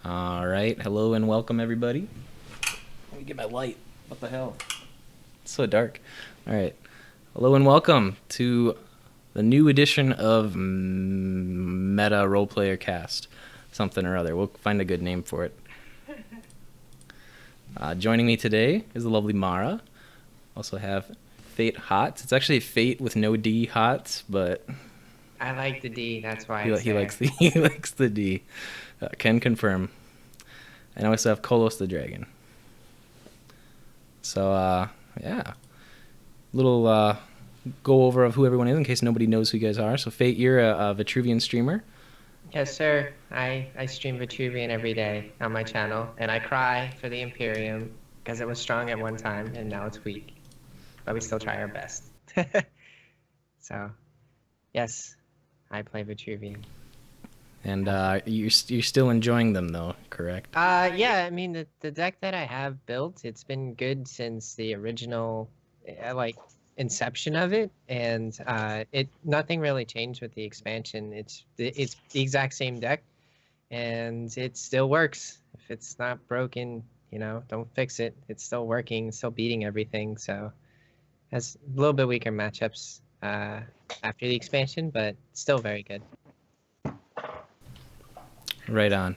All right. Hello and welcome, everybody. Let me get my light. What the hell? It's so dark. All right. Hello and welcome to the new edition of Meta Roleplayer Cast. Something or other. We'll find a good name for it. Joining me today is the lovely Mara. Also have Fate Hot. It's actually Fate with no D Hot, but I like the D, that's why he it's there. likes the D. Can confirm. And I also have Kolos the Dragon. So, yeah. Little go over of who everyone is in case nobody knows who you guys are. So, Fate, you're a Vitruvian streamer. Yes, sir. I stream Vitruvian every day on my channel, and I cry for the Imperium because it was strong at one time, and now it's weak. But we still try our best. So, yes, I play Vitruvian. And you're still enjoying them, though, correct? Yeah, I mean, the deck that I have built, it's been good since the original, inception of it, and nothing really changed with the expansion. It's the exact same deck, and it still works. If it's not broken, don't fix it. It's still working, it's still beating everything. So has a little bit weaker matchups after the expansion, but still very good. Right on.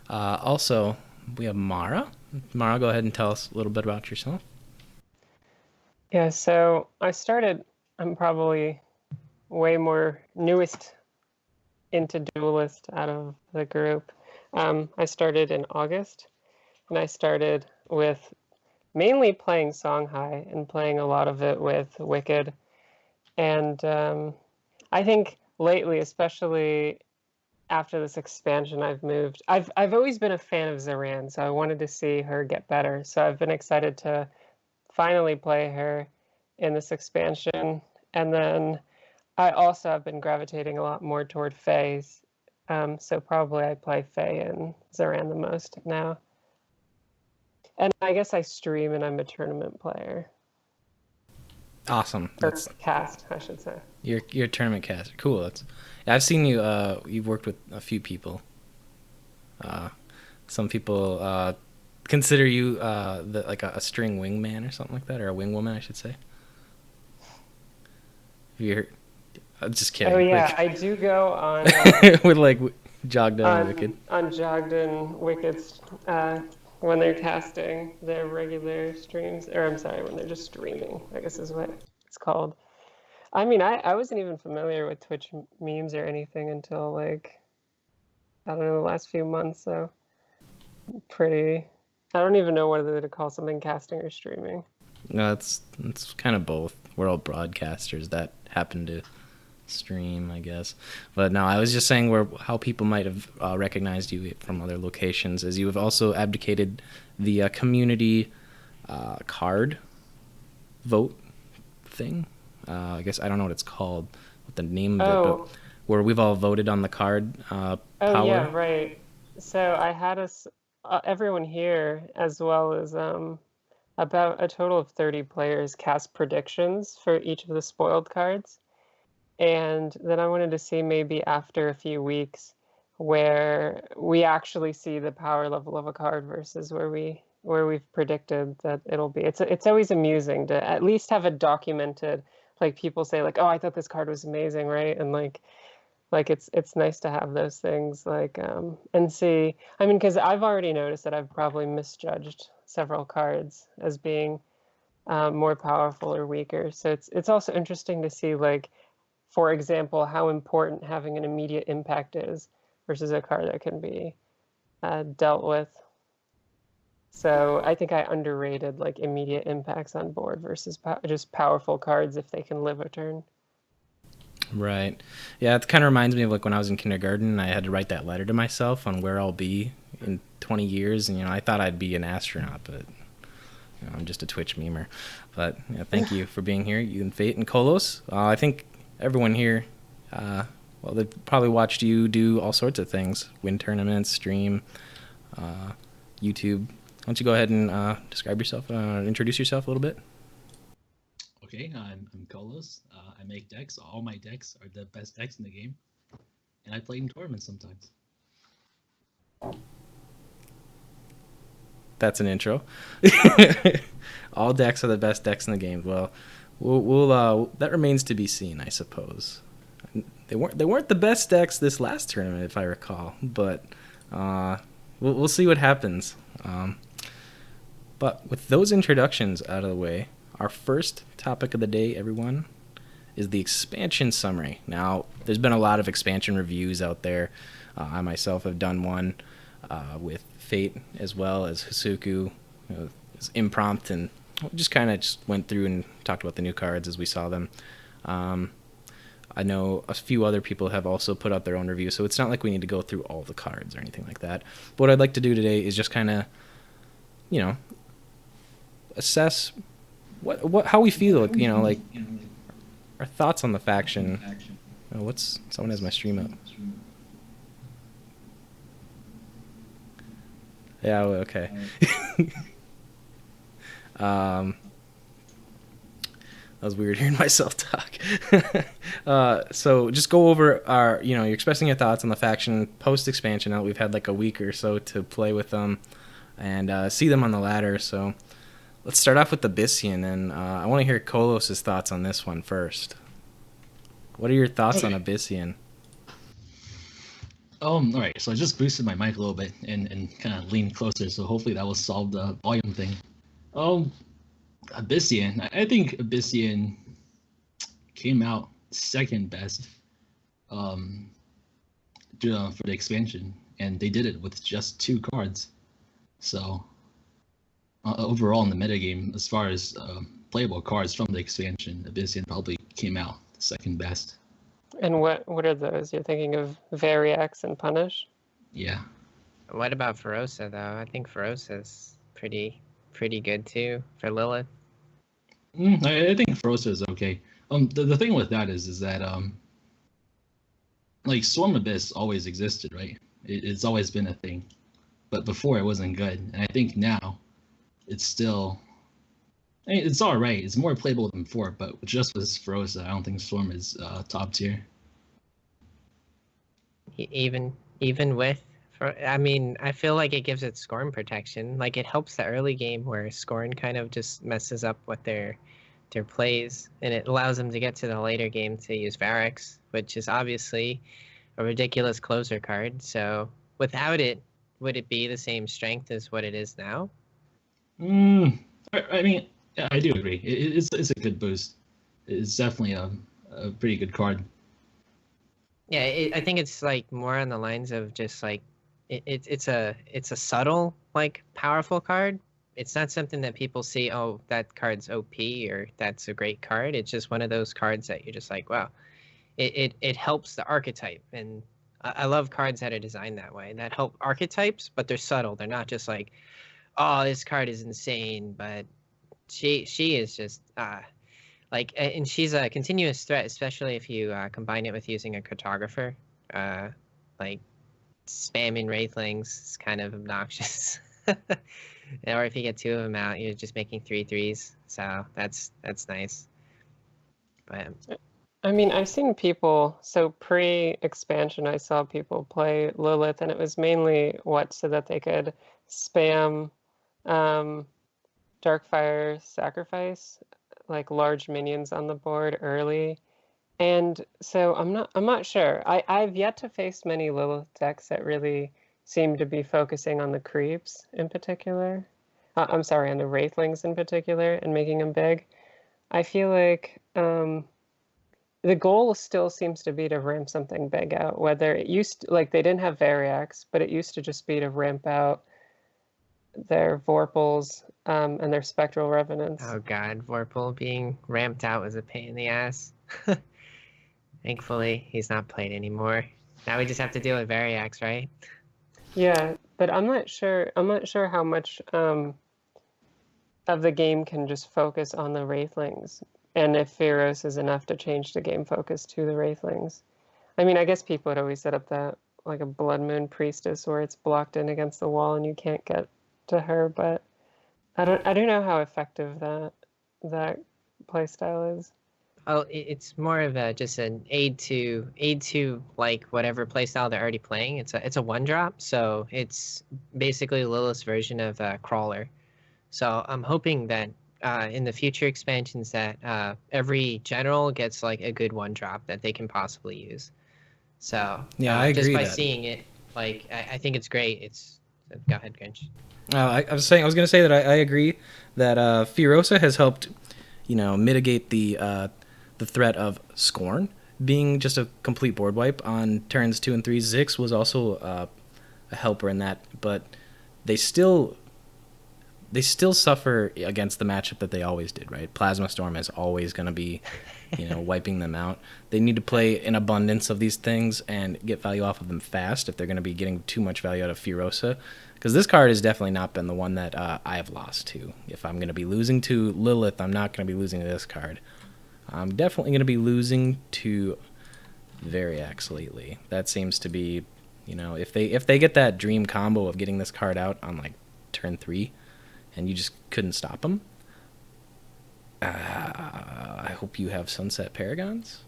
Also, we have Mara. Mara, go ahead and tell us a little bit about yourself. Yeah, so I'm probably way more newest into Duelyst out of the group. I started in August, and I started with mainly playing Songhai and playing a lot of it with Wicked. And I think lately, especially after this expansion, I've moved. I've always been a fan of Zaran, so I wanted to see her get better. So I've been excited to finally play her in this expansion. And then I also have been gravitating a lot more toward Fae's. So probably I play Fae and Zaran the most now. And I guess I stream and I'm a tournament player. Awesome. Or cast, I should say. You're a tournament caster. Cool. I've seen you. You've worked with a few people. Some people consider you like a string wingman or something like that, or a wingwoman, I should say. You're just kidding. Oh yeah, I do go on with like Jogda and Wicked. On Jogda and Wicked's when they're casting their regular streams, or I'm sorry, when they're just streaming, I guess is what it's called. I mean, I wasn't even familiar with Twitch memes or anything until like, I don't know, the last few months, so I don't even know whether to call something casting or streaming. No, it's kind of both. We're all broadcasters that happen to stream, I guess. But no, I was just saying how people might have recognized you from other locations, as you have also abdicated the community card vote thing. I guess I don't know what it's called, what the name of it, but where we've all voted on the card power. Oh yeah, right. So I had everyone here, as well as about a total of 30 players, cast predictions for each of the spoiled cards. And then I wanted to see maybe after a few weeks where we actually see the power level of a card versus where we've predicted that it'll be. It's always amusing to at least have it documented. Like people say, like, "Oh, I thought this card was amazing," right? And like it's nice to have those things and see. I mean, because I've already noticed that I've probably misjudged several cards as being more powerful or weaker. So it's also interesting to see, like, for example, how important having an immediate impact is versus a card that can be dealt with. So I think I underrated like immediate impacts on board versus just powerful cards if they can live a turn. Right. Yeah, it kind of reminds me of like when I was in kindergarten, I had to write that letter to myself on where I'll be in 20 years. And, I thought I'd be an astronaut, but I'm just a Twitch memer. But thank you for being here, you and Fate and Kolos. I think everyone here, they've probably watched you do all sorts of things, win tournaments, stream, YouTube. Why don't you go ahead and describe yourself, introduce yourself a little bit? Okay, I'm Kolos. I make decks. All my decks are the best decks in the game. And I play in tournaments sometimes. that's an intro. All decks are the best decks in the game. Well, we'll that remains to be seen, I suppose. They weren't the best decks this last tournament, if I recall, but we'll see what happens. But with those introductions out of the way, our first topic of the day, everyone, is the expansion summary. Now, there's been a lot of expansion reviews out there. I myself have done one with Fate as well as Hasuku. It's impromptu, and just kind of went through and talked about the new cards as we saw them. I know a few other people have also put out their own review, so it's not like we need to go through all the cards or anything like that. But what I'd like to do today is just kind of, assess how we feel, like our thoughts on the faction. Someone has my stream up. Yeah, okay. That was weird hearing myself talk. So just go over you're expressing your thoughts on the faction post-expansion. Now we've had like a week or so to play with them and see them on the ladder. So let's start off with the Abyssian, and I want to hear Kolos' thoughts on this one first. What are your thoughts on Abyssian? All right. So I just boosted my mic a little bit and kind of leaned closer, so hopefully that will solve the volume thing. Abyssian. I think Abyssian came out second best for the expansion, and they did it with just 2 cards. So overall in the metagame, as far as playable cards from the expansion, Abyssian probably came out second best. And what are those? You're thinking of Variax and Punish? Yeah. What about Ferosa, though? I think Ferosa's pretty good, too, for Lilith. I think Ferosa is okay. The thing with that is that like Storm Abyss always existed, right? It's always been a thing, but before it wasn't good, and I think now it's still. It's all right. It's more playable than before, but just with Ferosa, I don't think Storm is top tier. Even with, I feel like it gives it Scorn protection. Like, it helps the early game where Scorn kind of just messes up what their plays, and it allows them to get to the later game to use Varix, which is obviously a ridiculous closer card. So without it, would it be the same strength as what it is now? I mean, yeah, I do agree. It's a good boost. It's definitely a pretty good card. Yeah, I think it's like more on the lines of just like it's a subtle, like, powerful card. It's not something that people see, oh, that card's OP or that's a great card. It's just one of those cards that you're just like, wow, it helps the archetype. And I love cards that are designed that way, that help archetypes, but they're subtle. They're not just like, oh, this card is insane, but she is just like, and she's a continuous threat, especially if you combine it with using a cartographer. Like, spamming Wraithlings is kind of obnoxious. Or if you get 2 of them out, you're just making 3/3s. So that's nice. But I mean, I've seen people, so pre-expansion, I saw people play Lilith, and it was mainly so that they could spam Darkfire Sacrifice, like large minions on the board early. And so I'm not sure. I've yet to face many Lilith decks that really seem to be focusing on the creeps in particular. I'm sorry, on the Wraithlings in particular, and making them big. I feel like the goal still seems to be to ramp something big out, whether it used to, like, they didn't have Variax, but it used to just be to ramp out their Vorpals and their Spectral Revenants. oh god, Vorpal being ramped out was a pain in the ass. Thankfully, he's not played anymore. Now we just have to deal with Variax, right? Yeah, but I'm not sure how much of the game can just focus on the Wraithlings, and if Pharos is enough to change the game focus to the Wraithlings. I mean, I guess people would always set up that, like, a Blood Moon Priestess where it's blocked in against the wall and you can't get to her, but I don't know how effective that playstyle is. It's more of just an aid to like whatever playstyle they're already playing. It's a one drop, so it's basically Lilith's version of Crawler. So I'm hoping that in the future expansions that every general gets like a good one drop that they can possibly use. So Yeah, I just agree by that. seeing it, like I think it's great. Go ahead, Grinch. I was going to say that I agree that Furiosa has helped, mitigate the threat of Scorn being just a complete board wipe on turns 2 and 3. Zix was also a helper in that, but they still suffer against the matchup that they always did, right? Plasma Storm is always going to be, wiping them out. They need to play an abundance of these things and get value off of them fast if they're going to be getting too much value out of Furiosa. Because this card has definitely not been the one that I have lost to. If I'm going to be losing to Lilith, I'm not going to be losing to this card. I'm definitely going to be losing to Variax lately. That seems to be, if they get that dream combo of getting this card out on like turn 3, and you just couldn't stop them. I hope you have Sunset Paragons.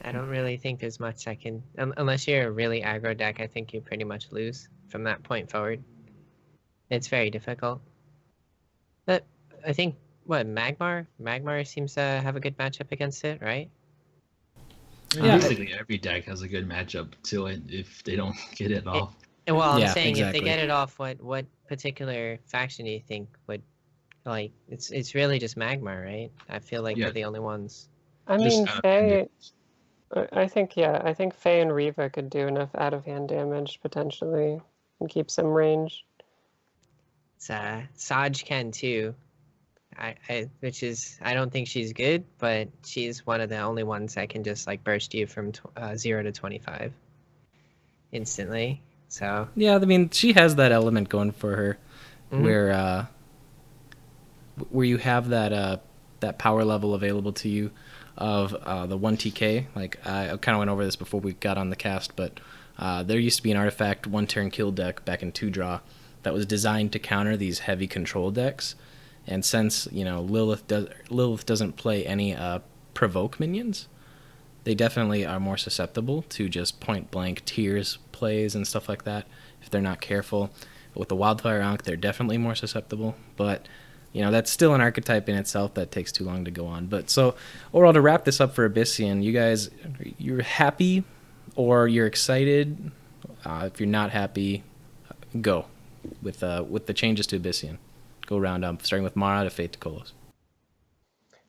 I don't really think there's much I can, unless you're a really aggro deck. I think you pretty much lose from that point forward. It's very difficult. But I think Magmar seems to have a good matchup against it, right? Yeah. Basically, every deck has a good matchup to it if they don't get it off. Well, I'm Yeah, saying exactly. if they get it off, what particular faction do you think would, like, it's really just Magmar, right? I feel like Yeah. they're the only ones. I Just mean, out of Faye. I think Faye and Riva could do enough out of hand damage potentially and keep some range. Saj can too. Which is, I don't think she's good, but she's one of the only ones that can just like burst you from 0 to 25 instantly. So Yeah, I mean, she has that element going for her, where you have that power level available to you of the 1 TK. Like, I kind of went over this before we got on the cast, but there used to be an artifact 1-turn kill deck back in 2-draw that was designed to counter these heavy control decks. And since, Lilith doesn't play any provoke minions, they definitely are more susceptible to just point-blank tears plays and stuff like that if they're not careful. With the Wildfire Ankh, they're definitely more susceptible, but that's still an archetype in itself that takes too long to go on. But so overall, to wrap this up for Abyssian, you guys, you're happy or you're excited? If you're not happy, go with the changes to Abyssian. Go round up, starting with Mara to Fate to Kolos.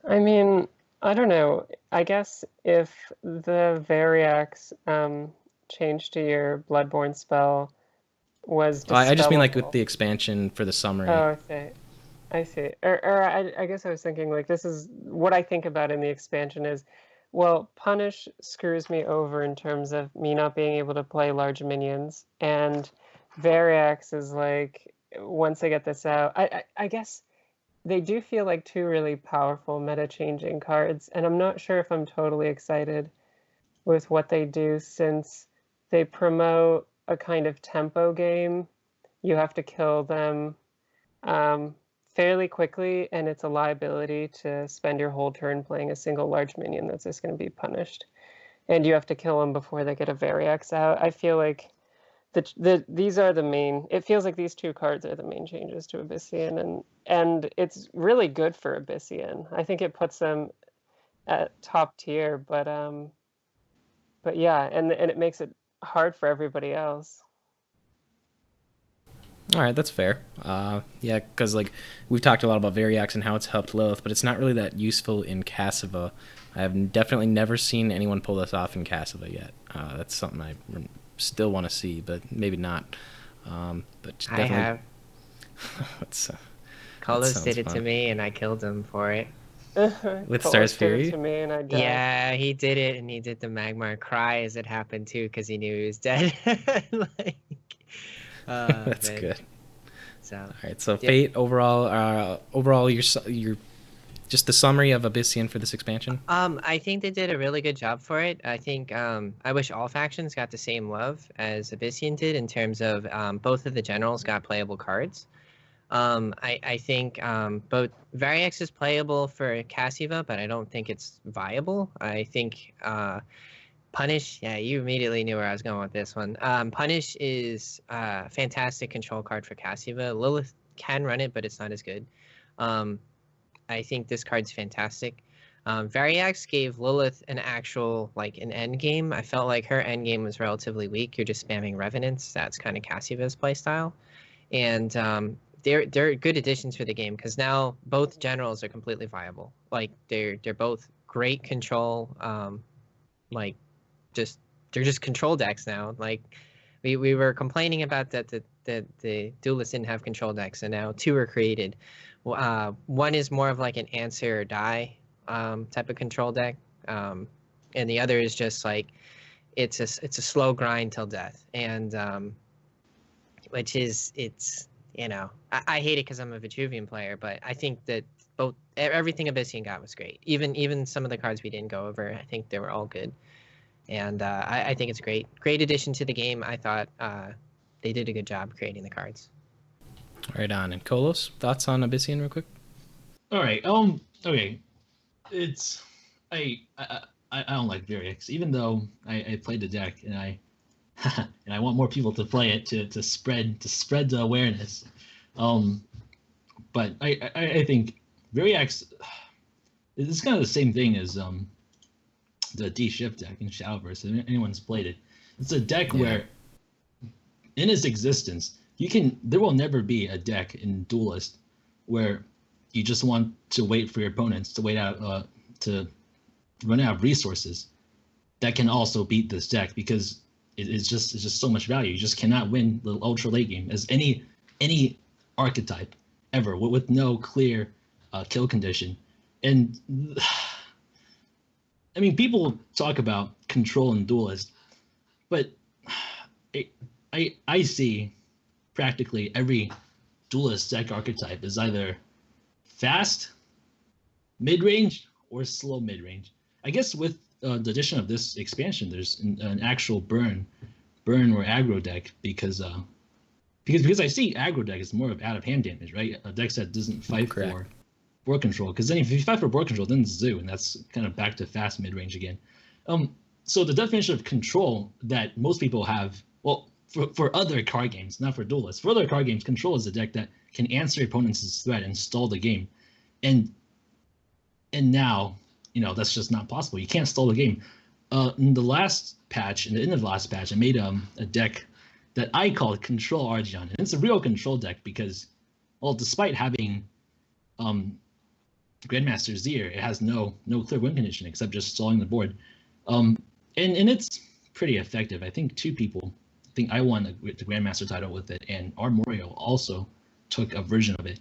I mean, I don't know. I guess if the Variax change to your Bloodborne spell was I just mean like dispellable. with the expansion for the summary. Oh, I see. Or I guess I was thinking like this is what I think about in the expansion is, well, Punish screws me over in terms of me not being able to play large minions, and Variax is like once I get this out, I guess they do feel like two really powerful meta-changing cards, and I'm not sure if I'm totally excited with what they do since they promote a kind of tempo game. You have to kill them fairly quickly, and it's a liability to spend your whole turn playing a single large minion that's just going to be punished. And you have to kill them before they get a Variax out. I feel like these are the main, it feels like these two cards are the main changes to Abyssian, and it's really good for Abyssian. I think it puts them at top tier, but yeah, and it makes it hard for everybody else. All right, that's fair. Yeah, because like we've talked a lot about Variax and how it's helped Lilith, but it's not really that useful in Cassava. I have definitely never seen anyone pull this off in Cassava yet. That's something I still want to see, but maybe not. But definitely... I have. Kolos did it fun. to me, and I killed him for it. With Star's Fury? To me and I died. Yeah, he did it, and he did the Magmar cry as it happened too, because he knew he was dead. That's man. good. So, all right, so yeah. Fate overall, your just the summary of Abyssian for this expansion. I think they did a really good job for it. I think I wish all factions got the same love as Abyssian did in terms of both of the generals got playable cards. I think both Variax is playable for Cassiva, but I don't think it's viable. I think Punish, yeah, you immediately knew where I was going with this one. Punish is a fantastic control card for Cassiva. Lilith can run it, but it's not as good. I think this card's fantastic. Variax gave Lilith an actual, like, an end game. I felt like her end game was relatively weak. You're just spamming Revenants. That's kind of Cassiva's playstyle. And they're good additions for the game because now both generals are completely viable. Like, they're both great control, like, they're just control decks now. Like, we were complaining about that the Duelists didn't have control decks, and now two are created. One is more of like an answer or die type of control deck, and the other is just like it's a slow grind till death, and which is I hate it because I'm a Vitruvian player, but I think that everything Abyssian got was great. Even some of the cards we didn't go over, I think they were all good. And I think it's a great addition to the game. I thought they did a good job creating the cards. Right on. And Kolos, thoughts on Abyssian real quick? All right. Okay. It's I don't like Variax, even though I played the deck and I and I want more people to play it to spread the awareness. But I think Variax is kind of the same thing as the D-Shift deck in Shadowverse. If anyone's played it, it's a deck where in its existence there will never be a deck in Duelyst where you just want to wait for your opponents to wait out to run out of resources that can also beat this deck, because it's just so much value. You just cannot win the ultra late game as any archetype ever with no clear kill condition. And I mean, people talk about control in Duelyst, but I see practically every Duelyst deck archetype is either fast, mid-range, or slow mid-range. I guess with the addition of this expansion, there's an actual burn or aggro deck, because I see aggro deck is more of out-of-hand damage, right? A deck that doesn't fight for board control, because then if you fight for board control, then it's zoo, and that's kind of back to fast mid-range again. So the definition of control that most people have, well, for other card games, not for Duelists, for other card games, control is a deck that can answer opponents' threat and stall the game. And now, that's just not possible. You can't stall the game. In the last patch, in the end of the last patch, I made a deck that I called Control Argion. And it's a real control deck because, well, despite having Grandmaster Zir, it has no clear win condition except just stalling the board. And it's pretty effective. I think two people, I won the Grandmaster title with it, and Armorio also took a version of it.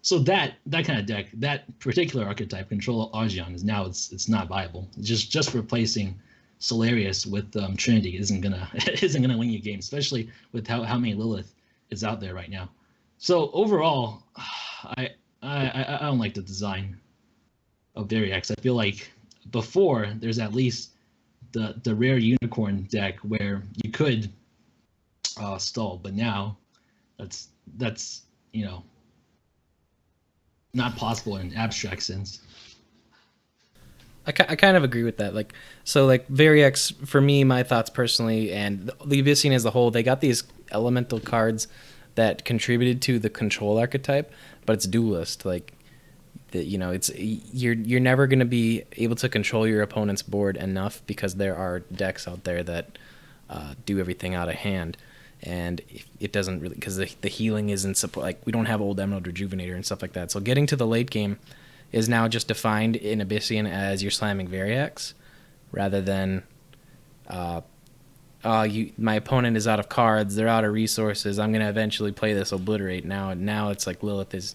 So that kind of deck, that particular archetype, Control Argion, is now it's not viable. Just replacing Solarius with Trinity isn't gonna win you games, especially with how many Lilith is out there right now. So overall, I don't like the design of Variax. I feel like before there's at least the rare unicorn deck where you could stall, but now that's not possible in an abstract sense. I kind of agree with that. Like Variax, for me, my thoughts personally, and the Abyssian as a whole, they got these elemental cards that contributed to the control archetype, but it's Duelyst. Like, it's you're never going to be able to control your opponent's board enough, because there are decks out there that do everything out of hand, and it doesn't really, because the healing isn't support. Like, we don't have Old Emerald Rejuvenator and stuff like that. So getting to the late game is now just defined in Abyssian as you're slamming Variax, rather than my opponent is out of cards, they're out of resources, I'm going to eventually play this Obliterate. Now it's like Lilith is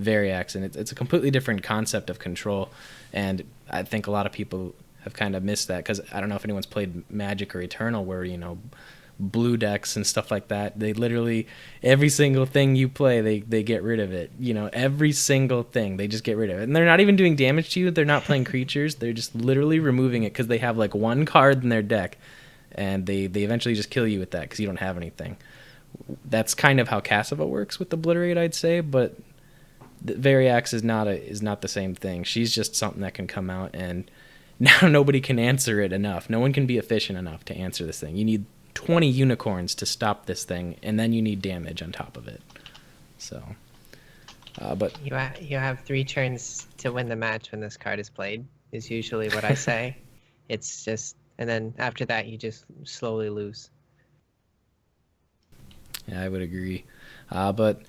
Variax, and it's a completely different concept of control, and I think a lot of people have kind of missed that, because I don't know if anyone's played Magic or Eternal, where blue decks and stuff like that, they literally, every single thing you play, they get rid of it. Every single thing, they just get rid of it, and they're not even doing damage to you. They're not playing creatures, they're just literally removing it because they have like one card in their deck, and they eventually just kill you with that because you don't have anything. That's kind of how Cassava works with Obliterate, I'd say, but Variax is not the same thing. She's just something that can come out, and now nobody can answer it enough. No one can be efficient enough to answer this thing. You need 20 unicorns to stop this thing, and then you need damage on top of it. So, but you have 3 turns to win the match when this card is played, is usually what I say. It's just, and then after that you just slowly lose. Yeah, I would agree. But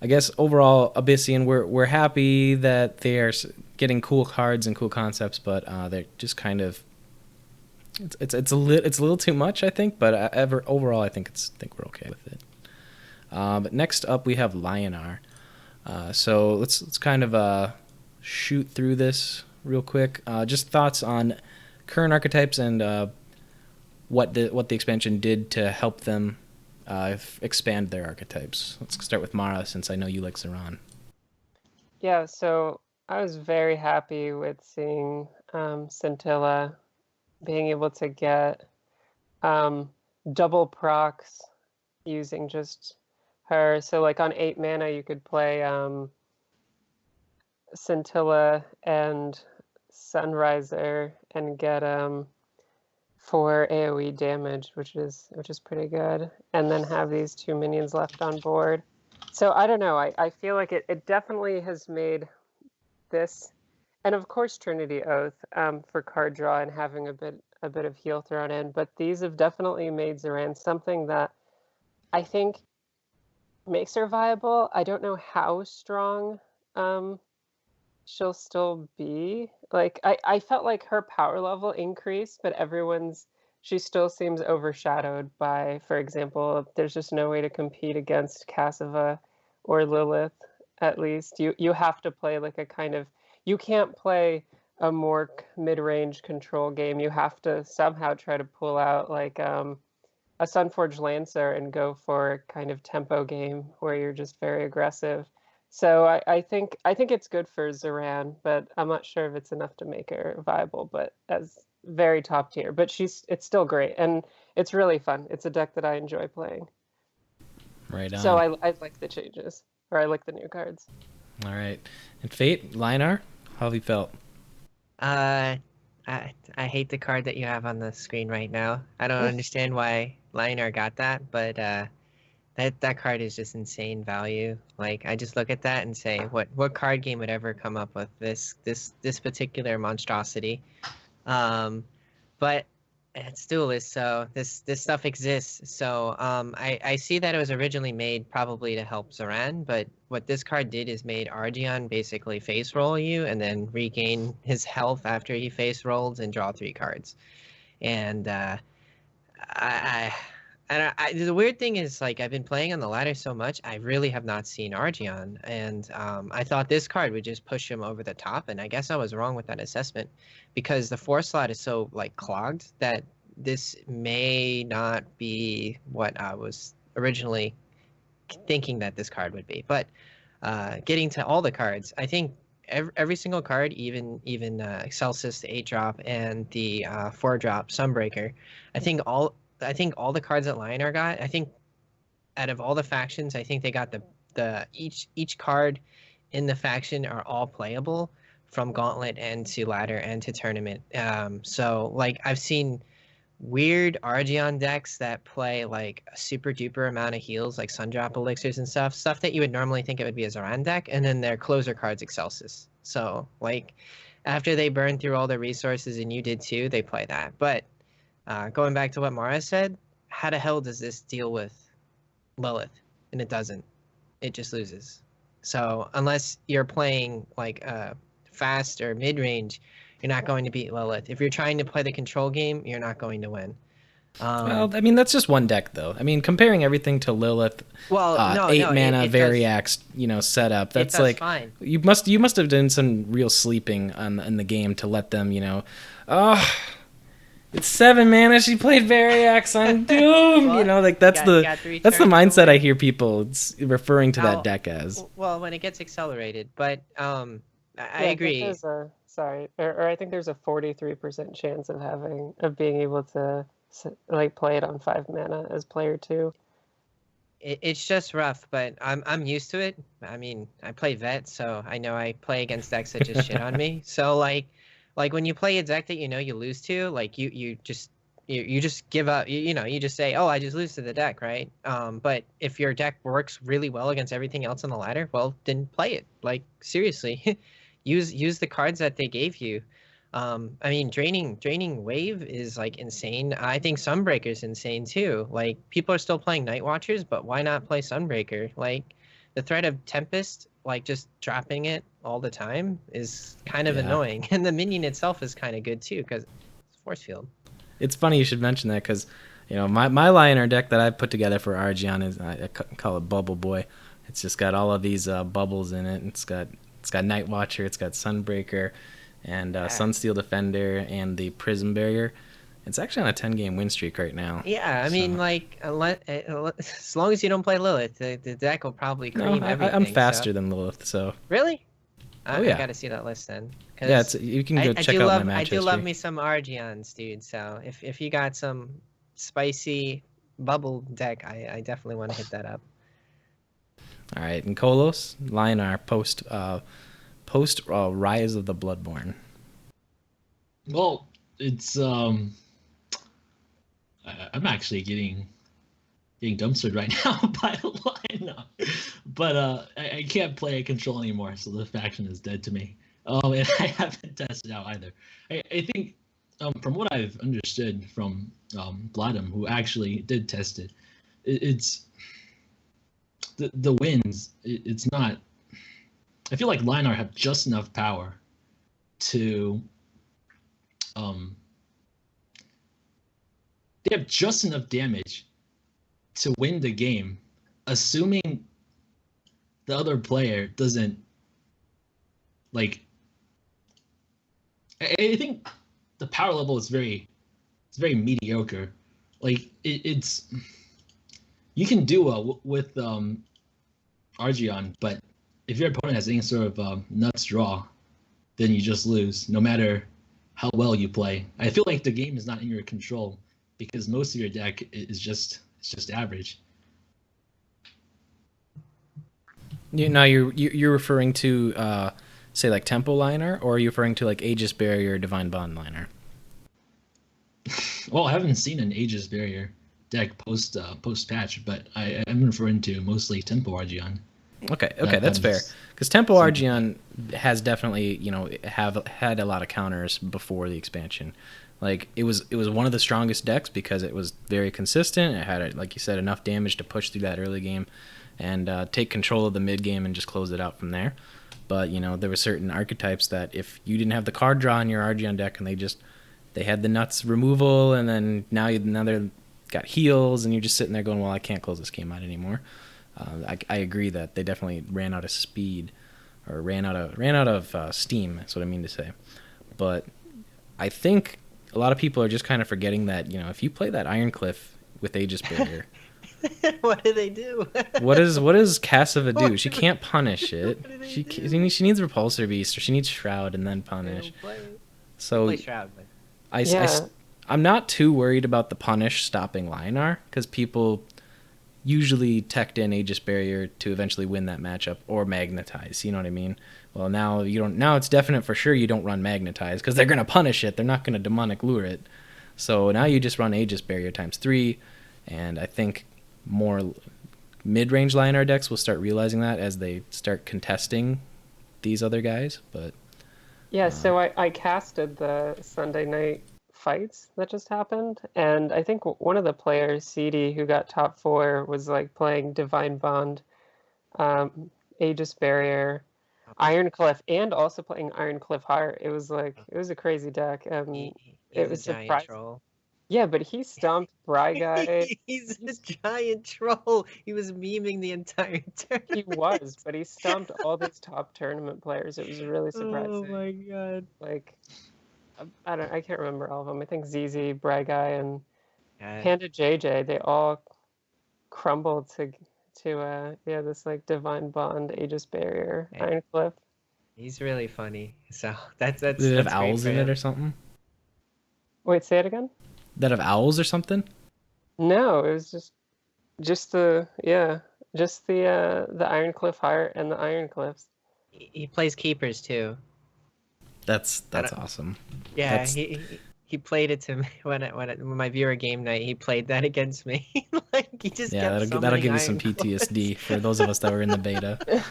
I guess overall, Abyssian, we're happy that they are getting cool cards and cool concepts, but they're just kind of it's a little too much, I think. But overall, I think we're okay with it. But next up, we have Lionar. So let's kind of shoot through this real quick. Just thoughts on current archetypes and what the expansion did to help them expand their archetypes. Let's start with Mara, since I know you like Zeran. Yeah, so I was very happy with seeing Scintilla being able to get double procs using just her. So like on 8 mana, you could play Scintilla and Sunriser and get 4 AoE damage, which is pretty good, and then have these 2 minions left on board. So I don't know. I feel like it definitely has made this, and of course Trinity Oath for card draw and having a bit of heal thrown in. But these have definitely made Zeran something that I think makes her viable. I don't know how strong she'll still be. Like I felt like her power level increased, but she still seems overshadowed by, for example, there's just no way to compete against Cassava or Lilith. At least you have to play like a kind of, you can't play a more mid-range control game. You have to somehow try to pull out like a Sunforged Lancer and go for a kind of tempo game where you're just very aggressive. So I think it's good for Zeran, but I'm not sure if it's enough to make her viable, but as very top tier. But it's still great, and it's really fun. It's a deck that I enjoy playing. Right on. So I like the changes, or I like the new cards. All right. And Fate, Lionar, how have you felt? I hate the card that you have on the screen right now. I don't understand why Lionar got that, but that card is just insane value. Like, I just look at that and say, what card game would ever come up with this particular monstrosity? But it's Duelyst, so this stuff exists. So I see that it was originally made probably to help Zeran, but what this card did is made Argion basically face roll you and then regain his health after he face rolled and draw 3 cards. And the weird thing is, like, I've been playing on the ladder so much, I really have not seen Argion, and I thought this card would just push him over the top, and I guess I was wrong with that assessment, because the 4 slot is so like clogged that this may not be what I was originally thinking that this card would be. But getting to all the cards, I think every single card, even Excelsis, the 8-drop, and the 4-drop Sunbreaker, I think all the cards that Lionar got, I think out of all the factions, I think they got the each card in the faction are all playable, from Gauntlet and to Ladder and to Tournament. So like, I've seen weird Argion decks that play like a super duper amount of heals, like Sundrop Elixirs and stuff that you would normally think it would be a Zeran deck, and then their closer cards Excelsis. So like, after they burn through all the resources, and you did too, they play that. But going back to what Mara said, how the hell does this deal with Lilith? And it doesn't. It just loses. So unless you're playing like fast or mid-range, you're not going to beat Lilith. If you're trying to play the control game, you're not going to win. Well, I mean, that's just one deck, though. I mean, comparing everything to Lilith, well, 8 mana Variax, setup. That's like fine. You must have done some real sleeping in the game to let them, it's 7 mana. She played Variax. I'm doomed. That's the mindset I hear people referring to that deck as. Well, when it gets accelerated, but I agree. I think there's a 43% chance of being able to like play it on 5 mana as player 2. It's just rough, but I'm used to it. I mean, I play vet, so I know I play against decks that just shit on me. So like when you play a deck that you know you lose to, like you just give up. You just say, oh, I just lose to the deck, right? But if your deck works really well against everything else on the ladder, well, then play it. Like seriously, use the cards that they gave you. I mean, draining wave is like insane. I think Sunbreaker is insane too. Like people are still playing Night Watchers, but why not play Sunbreaker? Like the threat of Tempest, like just dropping it all the time is kind of Yeah. annoying. And the minion itself is kind of good too because it's force field. It's funny you should mention that because, my Lioner deck that I put together for Argion is I call it Bubble Boy. It's just got all of these bubbles in it. It's got Night Watcher, it's got Sunbreaker, and Sunsteel Defender, and the Prism Barrier. It's actually on a 10-game win streak right now. Yeah, I mean, like, as long as you don't play Lilith, the deck will probably cream everything. I'm faster than Lilith, so. Really? I yeah. gotta see that list then. Yeah, you can go check out my match I do history. love me some Argions, dude. So if you got some spicy bubble deck, I definitely want to hit that up. All right, and Kolos, Lionar, post Rise of the Bloodborne. Well, it's I'm actually getting dumpstered right now by Elena, but I can't play a control anymore, so the faction is dead to me. And I haven't tested out either. I think from what I've understood from Vladim, who actually did test it, it's the wins. It's not. I feel like Lionar have just enough power to they have just enough damage to win the game, assuming the other player doesn't like. I think the power level is very mediocre. Like it's you can do well with Argion, but if your opponent has any sort of nuts draw, then you just lose, no matter how well you play. I feel like the game is not in your control because most of your deck is just average. You're referring to say like Tempo Lionar, or are you referring to like Aegis Barrier, Divine Bond Lionar? Well, I haven't seen an Aegis Barrier deck post patch, but I'm referring to mostly Tempo Argion. Okay, that's fair. Because Tempo Argion has definitely, have had a lot of counters before the expansion. Like it was one of the strongest decks because it was very consistent. It had, like you said, enough damage to push through that early game and take control of the mid game and just close it out from there. But there were certain archetypes that if you didn't have the card draw in your Argion deck and they had the nuts removal, and then now they're got heals, and you're just sitting there going, well, I can't close this game out anymore. I agree that they definitely ran out of speed, or ran out of steam. That's what I mean to say. But I think a lot of people are just kind of forgetting that if you play that Ironcliff with Aegis Barrier, what do they do? what does Cassava do? She can't punish it. She needs Repulsor Beast, or she needs Shroud and then punish. So play Shroud, but... I'm not too worried about the punish stopping Lionar, because people usually teched in Aegis Barrier to eventually win that matchup, or Magnetize. You know what I mean? Well, now you don't. Now it's definite for sure you don't run Magnetize because they're gonna punish it. They're not gonna demonic lure it. So now you just run Aegis Barrier ×3, and I think more mid-range Lionar decks will start realizing that as they start contesting these other guys. But yeah, so I casted the Sunday night fights that just happened, and I think one of the players, CD, who got top 4, was like playing Divine Bond, Aegis Barrier, Ironcliff, and also playing Ironcliff Heart. It was a crazy deck, and it was surprising. Yeah, but he stomped Bry Guy. He's a giant troll. He was memeing the entire tournament. He was, but he stomped all these top tournament players. It was really surprising. Oh my god! Like, I can't remember all of them. I think ZZ, Bry Guy, and Panda JJ. They all crumbled to this like Divine Bond, Aegis Barrier, Ironcliff. He's really funny. So that's. Did it have owls in it or something? Wait, say it again. That have owls or something? No, it was just Just the Ironcliff Heart and the Ironcliffs. He plays keepers too. That's I don't, awesome. yeah, That's he played it to me when my viewer game night. He played that against me. Like he just yeah, kept that'll summoning give you some Ironclaws. PTSD for those of us that were in the beta.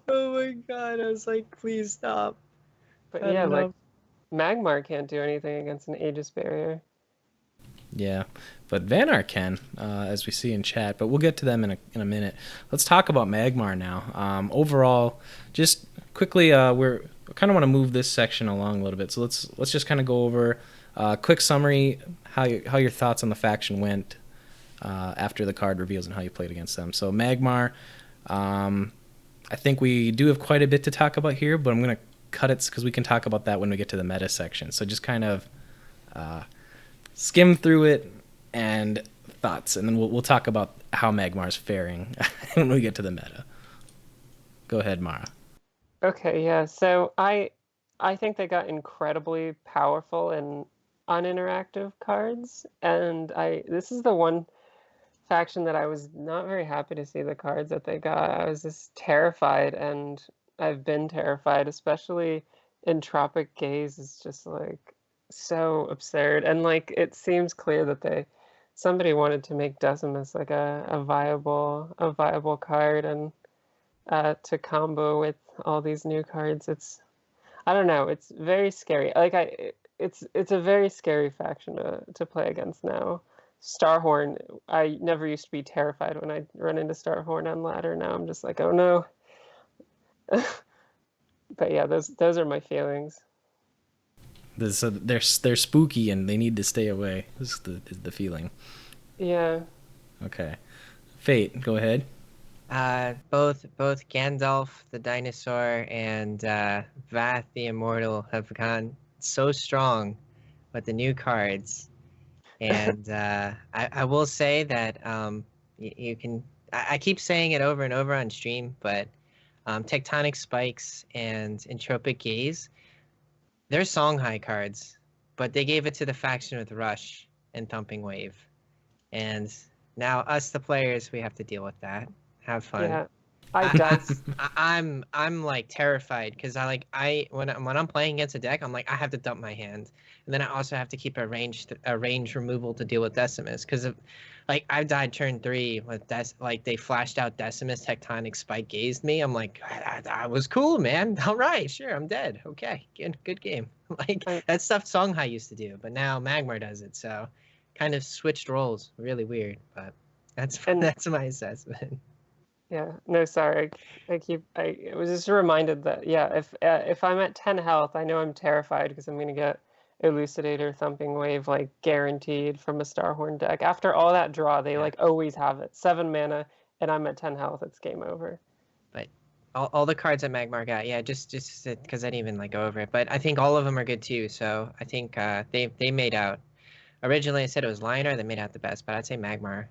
Oh my god! I was like, please stop. But I yeah, don't like know. Magmar can't do anything against an Aegis barrier. Yeah, but Vanar can, as we see in chat. But we'll get to them in a minute. Let's talk about Magmar now. Overall, just quickly, we kind of want to move this section along a little bit. So let's just kind of go over a quick summary how your thoughts on the faction went after the card reveals and how you played against them. So Magmar, I think we do have quite a bit to talk about here, but I'm gonna cut it because we can talk about that when we get to the meta section. So just kind of skim through it and thoughts, and then we'll talk about how Magmar's faring when we get to the meta. Go ahead, Mara. Okay, yeah. So I think they got incredibly powerful and uninteractive cards, and this is the one faction that I was not very happy to see the cards that they got. I was just terrified, and I've been terrified, especially Entropic Gaze is just like so absurd. And like it seems clear that somebody wanted to make Decimus like a viable card, and to combo with all these new cards. I don't know, it's very scary. It's a very scary faction to play against now. Starhorn, I never used to be terrified when I run into Starhorn on ladder. Now I'm just like, oh no. But yeah, those are my feelings. They're spooky and they need to stay away. Is the feeling. Yeah. Okay. Fate, go ahead. Both Gandalf the dinosaur and Vath the immortal have gone so strong with the new cards, and I will say that you can. I keep saying it over and over on stream, but Tectonic Spikes and Entropic Gaze, they're Songhai cards, but they gave it to the faction with Rush and Thumping Wave, and now us the players, we have to deal with that. Have fun. Yeah. I died. I'm like terrified because when I'm playing against a deck, I'm like I have to dump my hand, and then I also have to keep a range removal to deal with Decimus because like I died turn 3 with like they flashed out Decimus, Tectonic Spike gazed me. I'm like that was cool, man. All right, sure, I'm dead. Okay, good game. Like that stuff Songhai used to do, but now Magmar does it. So kind of switched roles. Really weird, but that's my assessment. Yeah, no, sorry. I was just reminded that, yeah, if I'm at 10 health, I know I'm terrified because I'm going to get Elucidator, Thumping Wave, like, guaranteed from a Starhorn deck. After all that draw, they, like, always have it. 7 mana, and I'm at 10 health, it's game over. But all the cards that Magmar got, yeah, just because I didn't even, like, go over it. But I think all of them are good, too, so I think they made out. Originally, I said it was Lionheart, they made out the best, but I'd say Magmar.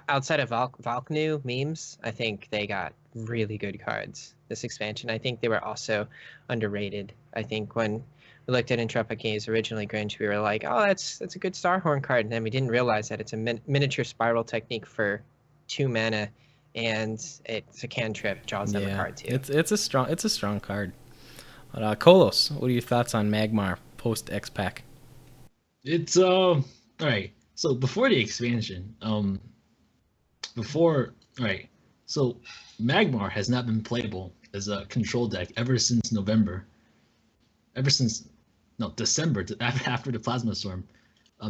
Outside of Valknu memes, I think they got really good cards this expansion. I think they were also underrated. I think when we looked at Entropic Games originally, Grinch, we were like, oh, that's a good Starhorn card, and then we didn't realize that it's a miniature spiral technique for 2 mana, and it's a cantrip, draws them a card too. It's a strong card. But, Kolos, what are your thoughts on Magmar post X-Pack? It's all right. So before the expansion, so Magmar has not been playable as a control deck ever since December, after the Plasma Storm.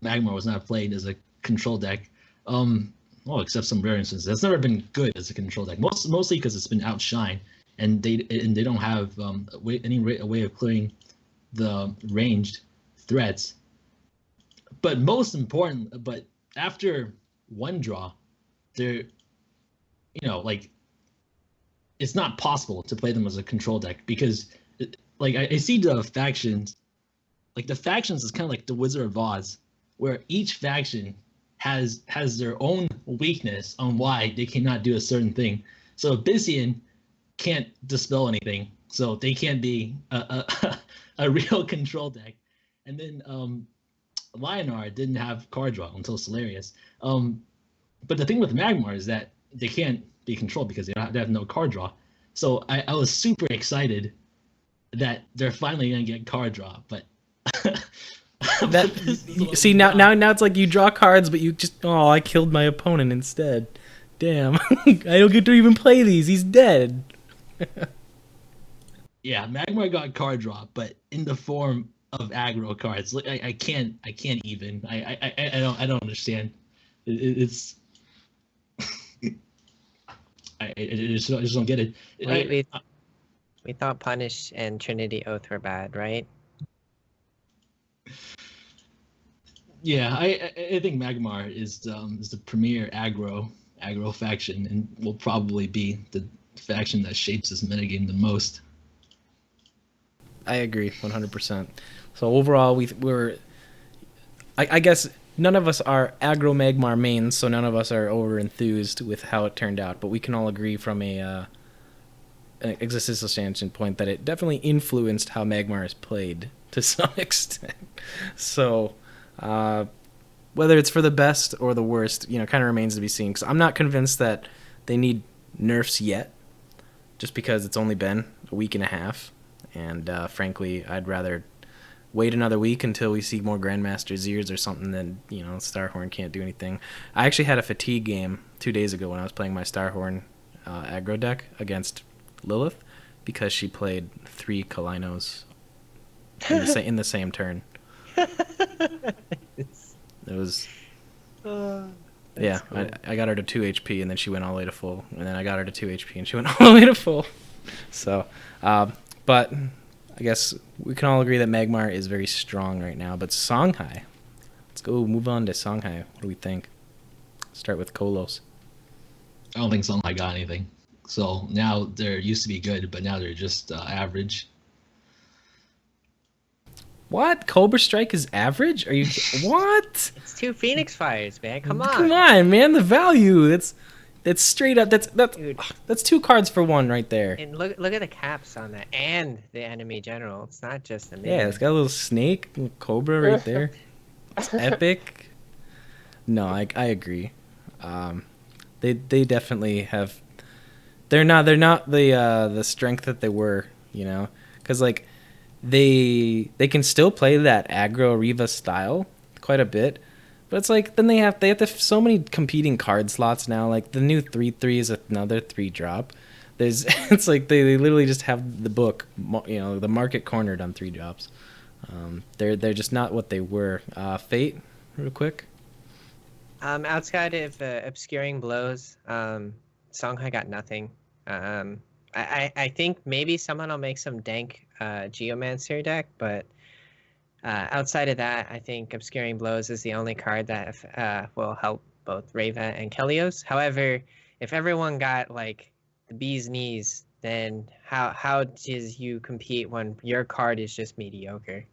Magmar was not played as a control deck. Well, except some rare instances. It's never been good as a control deck. Mostly because it's been outshined, and they don't have a way of clearing the ranged threats. But most important, but after one draw, they're, it's not possible to play them as a control deck because, I see the factions, the factions is kind of like the Wizard of Oz, where each faction has their own weakness on why they cannot do a certain thing. So Abyssian can't dispel anything, so they can't be a real control deck. And then Lionheart didn't have card draw until Solarius. But the thing with Magmar is that they can't be controlled because they have no card draw. So I was super excited that they're finally gonna get card draw, but See now it's like you draw cards, but you just I killed my opponent instead. Damn, I don't get to even play these. He's dead. Yeah, Magmar got card draw, but in the form of aggro cards. Like I can't even. I don't understand. It's I just don't get it. We thought Punish and Trinity Oath were bad, right? Yeah, I think Magmar is the premier aggro faction and will probably be the faction that shapes this metagame the most. I agree 100%. So overall, we're I guess none of us are aggro Magmar mains, so none of us are over enthused with how it turned out. But we can all agree from an existential standpoint that it definitely influenced how Magmar is played to some extent. So whether it's for the best or the worst, kind of remains to be seen. Because I'm not convinced that they need nerfs yet, just because it's only been a week and a half. And frankly, I'd rather wait another week until we see more Grandmaster Zers or something than, Starhorn can't do anything. I actually had a fatigue game 2 days ago when I was playing my Starhorn aggro deck against Lilith because she played 3 Kalinos in the same turn. It was... yeah, cool. I got her to 2 HP, and then she went all the way to full. And then I got her to 2 HP, and she went all the way to full. So, but I guess we can all agree that Magmar is very strong right now. But Songhai, let's go move on to Songhai. What do we think? Start with Kolos. I don't think Songhai got anything. So now they're used to be good, but now they're just average. What? Cobra Strike is average? Are you what? It's 2 Phoenix Fires, man. Come on. Come on, man. The value. That's straight up. That's 2 cards for 1 right there. And look at the caps on that and the enemy general. It's not just the minion. Yeah, it's got a little snake, little cobra right there. It's epic. No, I agree. They definitely have. They're not the strength that they were, because like they can still play that aggro Riva style quite a bit. But it's like then they have so many competing card slots now. Like the new 3/3 is another 3-drop. It's like they literally just have the book, the market cornered on 3-drops. They're just not what they were. Fate, real quick. Outside of obscuring blows, Songhai got nothing. I think maybe someone will make some dank Geomancer deck, but. Outside of that, I think Obscuring Blows is the only card that will help both Reva and Kelios. However, if everyone got like the bee's knees, then how does you compete when your card is just mediocre?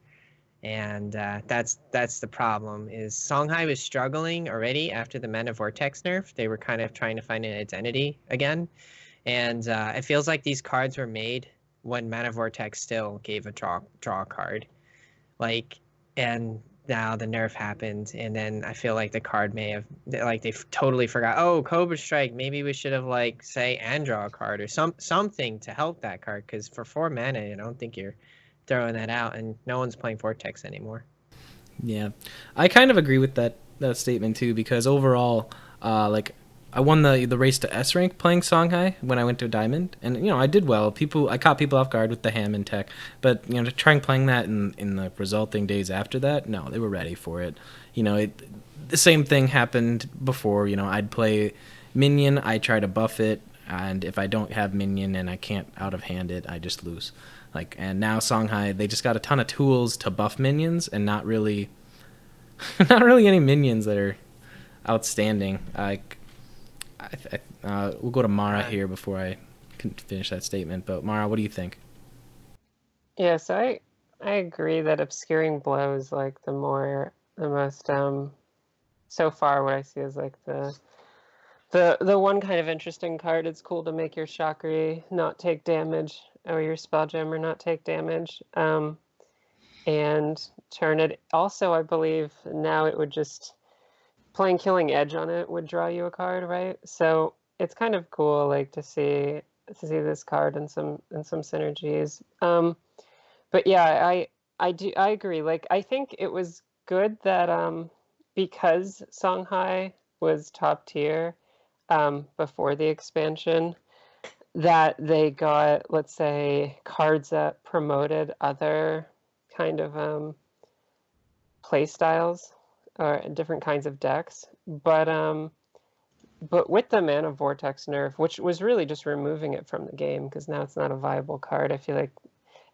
And that's the problem. Is Songhai was struggling already after the Mana Vortex nerf. They were kind of trying to find an identity again, and it feels like these cards were made when Mana Vortex still gave a draw card. And now the nerf happened, and then I feel like the card may have, they totally forgot, Cobra Strike, maybe we should have, and draw a card or something to help that card, because for 4 mana, I don't think you're throwing that out, and no one's playing Vortex anymore. Yeah, I kind of agree with that statement, too, because overall, I won the race to S rank playing Songhai when I went to Diamond, and I did well. I caught people off guard with the Hammond tech, but trying playing that in the resulting days after that, no, they were ready for it. The same thing happened before. I'd play minion, I try to buff it, and if I don't have minion and I can't out of hand it, I just lose. And now Songhai, they just got a ton of tools to buff minions, and not really any minions that are outstanding. We'll go to Mara here before I can finish that statement. But Mara, what do you think? Yes, I agree that Obscuring Blow is the most so far what I see is the one kind of interesting card. It's cool to make your Chakri not take damage or your Spelljammer not take damage, and turn it. Also, I believe now it would just playing Killing Edge on it would draw you a card, right? So it's kind of cool, like to see this card and some synergies. But yeah, I agree. Like I think it was good that because Songhai was top tier before the expansion, that they got, let's say, cards that promoted other kind of play styles or different kinds of decks. But with the Mana Vortex nerf, which was really just removing it from the game because now it's not a viable card, I feel like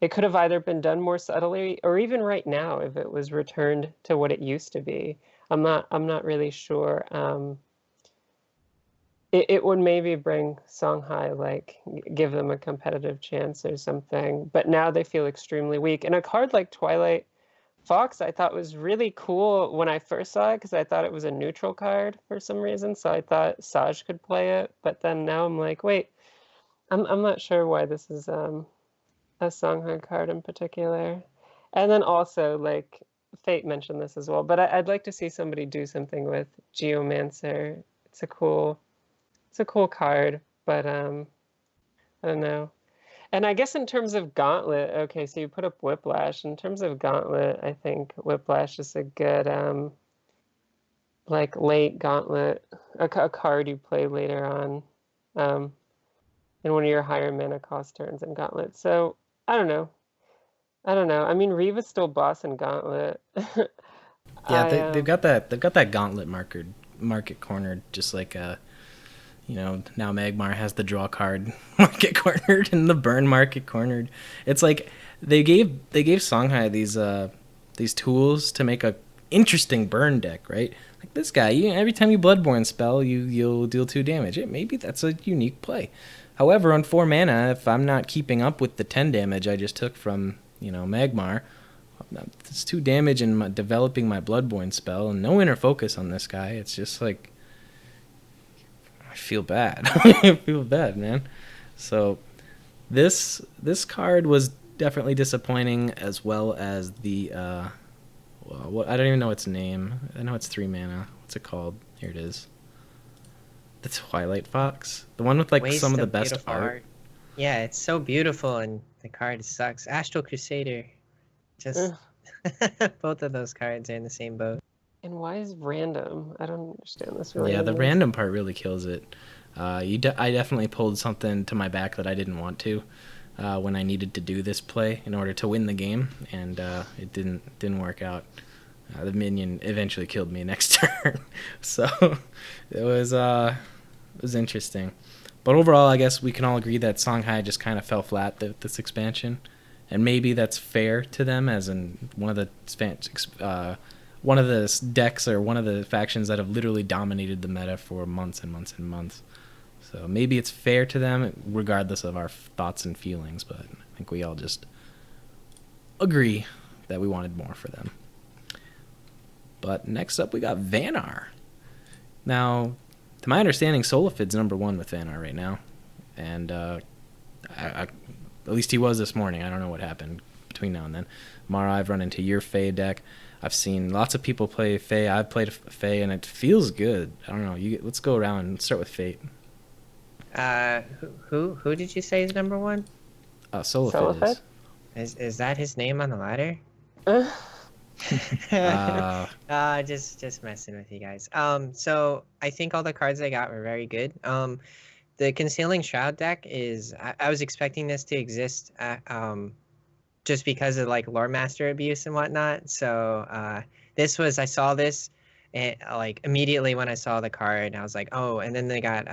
it could have either been done more subtly or even right now if it was returned to what it used to be. I'm not really sure. It would maybe bring Songhai, like give them a competitive chance or something. But now they feel extremely weak. And a card like Twilight Fox, I thought was really cool when I first saw it because I thought it was a neutral card for some reason. So I thought Saj could play it. But then now I'm like, wait, I'm not sure why this is a Songhai card in particular. And then also, like, Fate mentioned this as well, but I'd like to see somebody do something with Geomancer. It's a cool card, but I don't know. And I guess in terms of Gauntlet, okay, so you put up Whiplash. In terms of Gauntlet, I think Whiplash is a good like late Gauntlet, a card you play later on in one of your higher mana cost turns in Gauntlet. So I don't know. I mean, Reva's still boss in Gauntlet. Yeah, they've got that Gauntlet market cornered, just like now Magmar has the draw card market cornered and the burn market cornered. It's like they gave Songhai these tools to make a interesting burn deck, right? Like this guy, every time you Bloodborne spell, you'll deal 2 damage. Maybe that's a unique play. However, on 4 mana, if I'm not keeping up with the 10 damage I just took from Magmar, it's 2 damage in developing my Bloodborne spell and no inner focus on this guy. It's just like I feel bad. I feel bad, man. So this card was definitely disappointing, as well as the I don't even know its name. I know it's 3 mana. What's it called? Here it is. The Twilight Fox, the one with like some of the best art. Yeah, it's so beautiful, and the card sucks. Astral Crusader, just both of those cards are in the same boat. And why is random? I don't understand this really. Yeah, the random part really kills it. I definitely pulled something to my back that I didn't want to when I needed to do this play in order to win the game, and it didn't work out. The minion eventually killed me next turn, so it was interesting. But overall, I guess we can all agree that Songhai just kind of fell flat this expansion, and maybe that's fair to them, as in one of the decks or one of the factions that have literally dominated the meta for months and months and months. So maybe it's fair to them, regardless of our thoughts and feelings. But I think we all just agree that we wanted more for them. But next up, we got Vanar. Now, to my understanding, Solifid's #1 with Vanar right now. And at least he was this morning. I don't know what happened between now and then. Mara, I've run into your Fae deck. I've seen lots of people play Fae. I've played Fae, and it feels good. I don't know. Let's go around and start with Fate. Who did you say is #1? Solifid. Is that his name on the ladder? Just messing with you guys. So I think all the cards I got were very good. The Concealing Shroud deck is I was expecting this to exist just because of like lore master abuse and whatnot. So I saw this and like immediately when I saw the card, I was like, oh. And then they got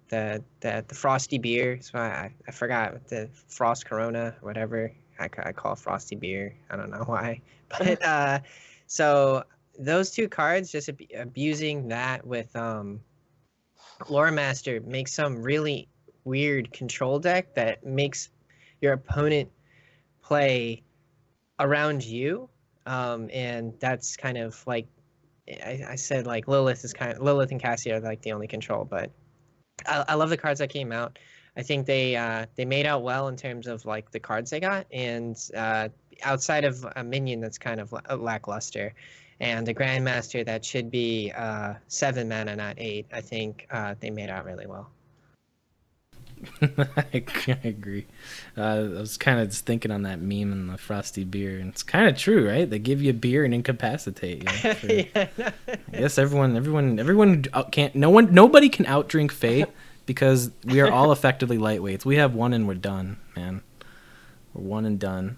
the Frosty Beer. So I forgot the Frost Corona, whatever I call Frosty Beer. I don't know why, but so those 2 cards, just abusing that with Lore Master makes some really weird control deck that makes your opponent play around you, and that's kind of like I said, like Lilith and Cassia are like the only control, but I love the cards that came out. I think they made out well in terms of like the cards they got, and outside of a minion that's kind of lackluster. and the Grandmaster that should be 7 mana, not 8. I think they made out really well. I agree. I was kind of just thinking on that meme and the frosty beer, and it's kind of true, right? They give you beer and incapacitate you. Yeah, no. I guess everyone can't. Nobody can outdrink Faye because we are all effectively lightweights. We have one and we're done, man. We're one and done.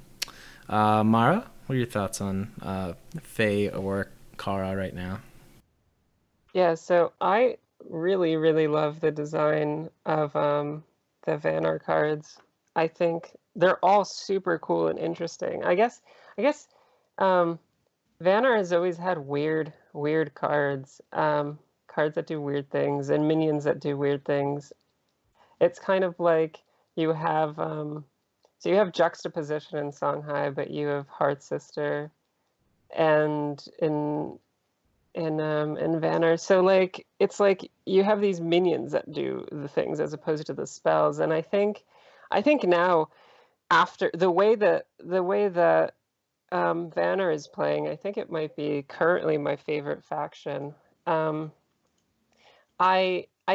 Mara, what are your thoughts on Faye or Kara right now? Yeah, so I really, really love the design of the Vanar cards. I think they're all super cool and interesting. I guess Vanar has always had weird cards, cards that do weird things and minions that do weird things. It's kind of like you have so you have Juxtaposition in Songhai, but you have Heart Sister, and in Vanar. So like it's like you have these minions that do the things as opposed to the spells. And I think now, after the way that Vanar is playing, I think it might be currently my favorite faction. I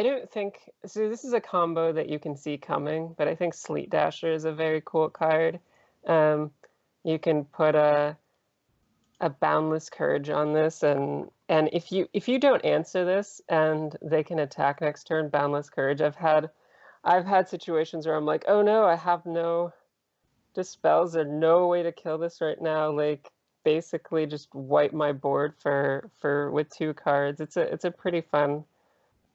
don't think so. This is a combo that you can see coming, but I think Sleet Dasher is a very cool card. You can put a Boundless Courage on this, and if you don't answer this and they can attack next turn, Boundless Courage. I've had situations where I'm like, oh no, I have no dispels or no way to kill this right now. Like basically just wipe my board for with 2 cards. It's a pretty fun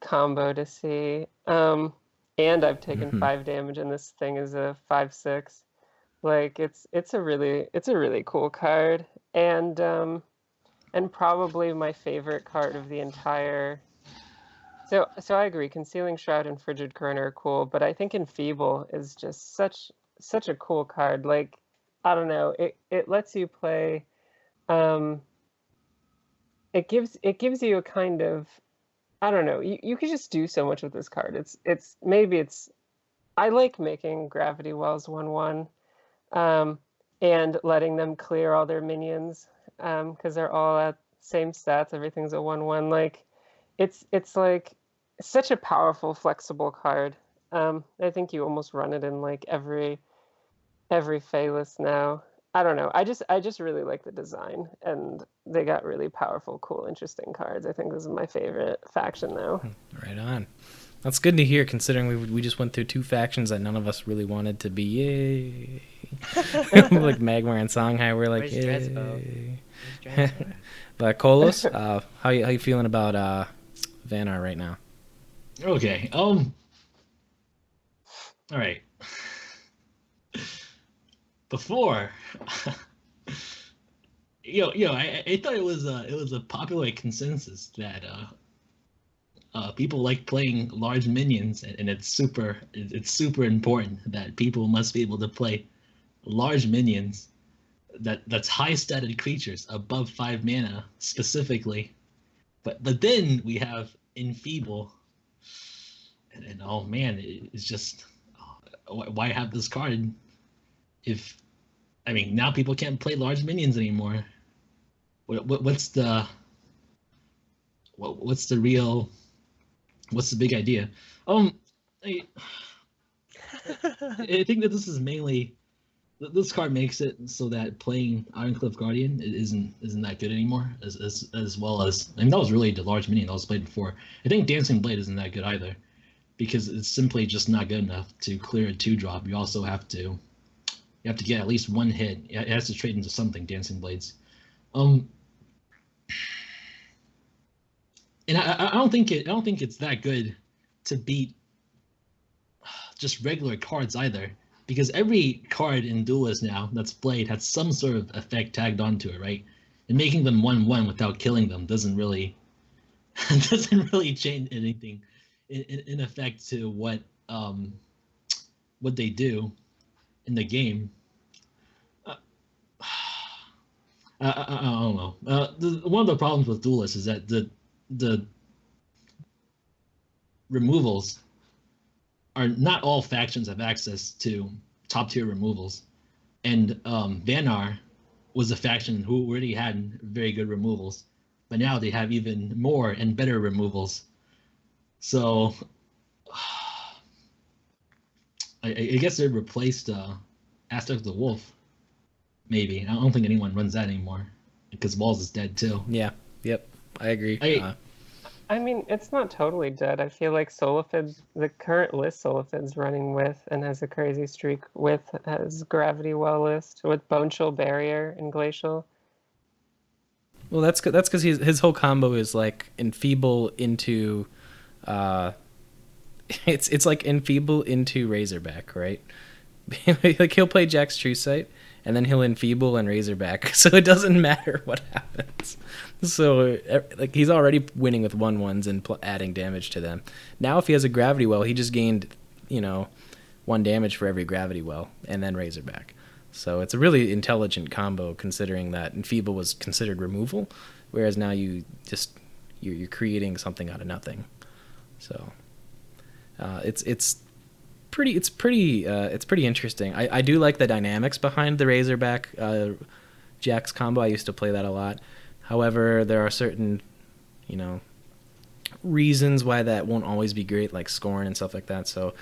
combo to see. And I've taken 5 damage, and this thing is a 5/6. Like it's a really cool card, and probably my favorite card of the entire. So I agree. Concealing Shroud and Frigid Current are cool, but I think Enfeeble is just such a cool card. Like I don't know, it lets you play. It gives you a kind of, I don't know. You could just do so much with this card. It's I like making Gravity Wells 1/1. And letting them clear all their minions, because they're all at same stats. Everything's a 1/1. Like, it's like such a powerful, flexible card. I think you almost run it in like every Fey list now. I don't know. I just really like the design, and they got really powerful, cool, interesting cards. I think this is my favorite faction now. Right on. That's good to hear, considering we just went through 2 factions that none of us really wanted to be. Yay! Like Magmar and Songhai, we're like, yay! But Kolos, how you feeling about Vanar right now? Okay. All right. Before, I thought it was a popular consensus that people like playing large minions, and it's super important that people must be able to play large minions that's high statted creatures above 5 mana specifically. But then we have Enfeeble, and oh man, it's just why have this card if now people can't play large minions anymore. What's the big idea? I think that this is mainly, this card makes it so that playing Ironcliff Guardian isn't that good anymore, as well as, that was really the large minion that was played before. I think Dancing Blade isn't that good either, because it's simply just not good enough to clear a 2-drop. You also have to get at least 1 hit. It has to trade into something, Dancing Blades. And I don't think it's that good to beat just regular cards either, because every card in Duelyst now that's played has some sort of effect tagged onto it, right? And making them 1/1 without killing them doesn't really change anything in effect to what they do in the game. I don't know. One of the problems with Duelyst is that the removals are not all factions have access to top tier removals, and Vanar was a faction who already had very good removals, but now they have even more and better removals. So I guess they replaced Aspect of the Wolf. Maybe. I don't think anyone runs that anymore because Walls is dead too. Yeah. Yep. I agree. I mean, it's not totally dead. I feel like Solifid, the current list Solifid's running with and has a crazy streak with, has Gravity Well list with Bone Chill Barrier and Glacial. Well, that's because his whole combo is like enfeeble into, it's like enfeeble into Razorback, right? Like he'll play Jack's True Sight, and then he'll enfeeble and Razorback, so it doesn't matter what happens. So like he's already winning with 1/1s and adding damage to them. Now if he has a Gravity Well, he just gained 1 damage for every Gravity Well, and then Razorback. So it's a really intelligent combo considering that enfeeble was considered removal, whereas now you're creating something out of nothing. So it's pretty interesting. I do like the dynamics behind the Razorback Jax combo. I used to play that a lot. However, there are certain reasons why that won't always be great, like scoring and stuff like that. So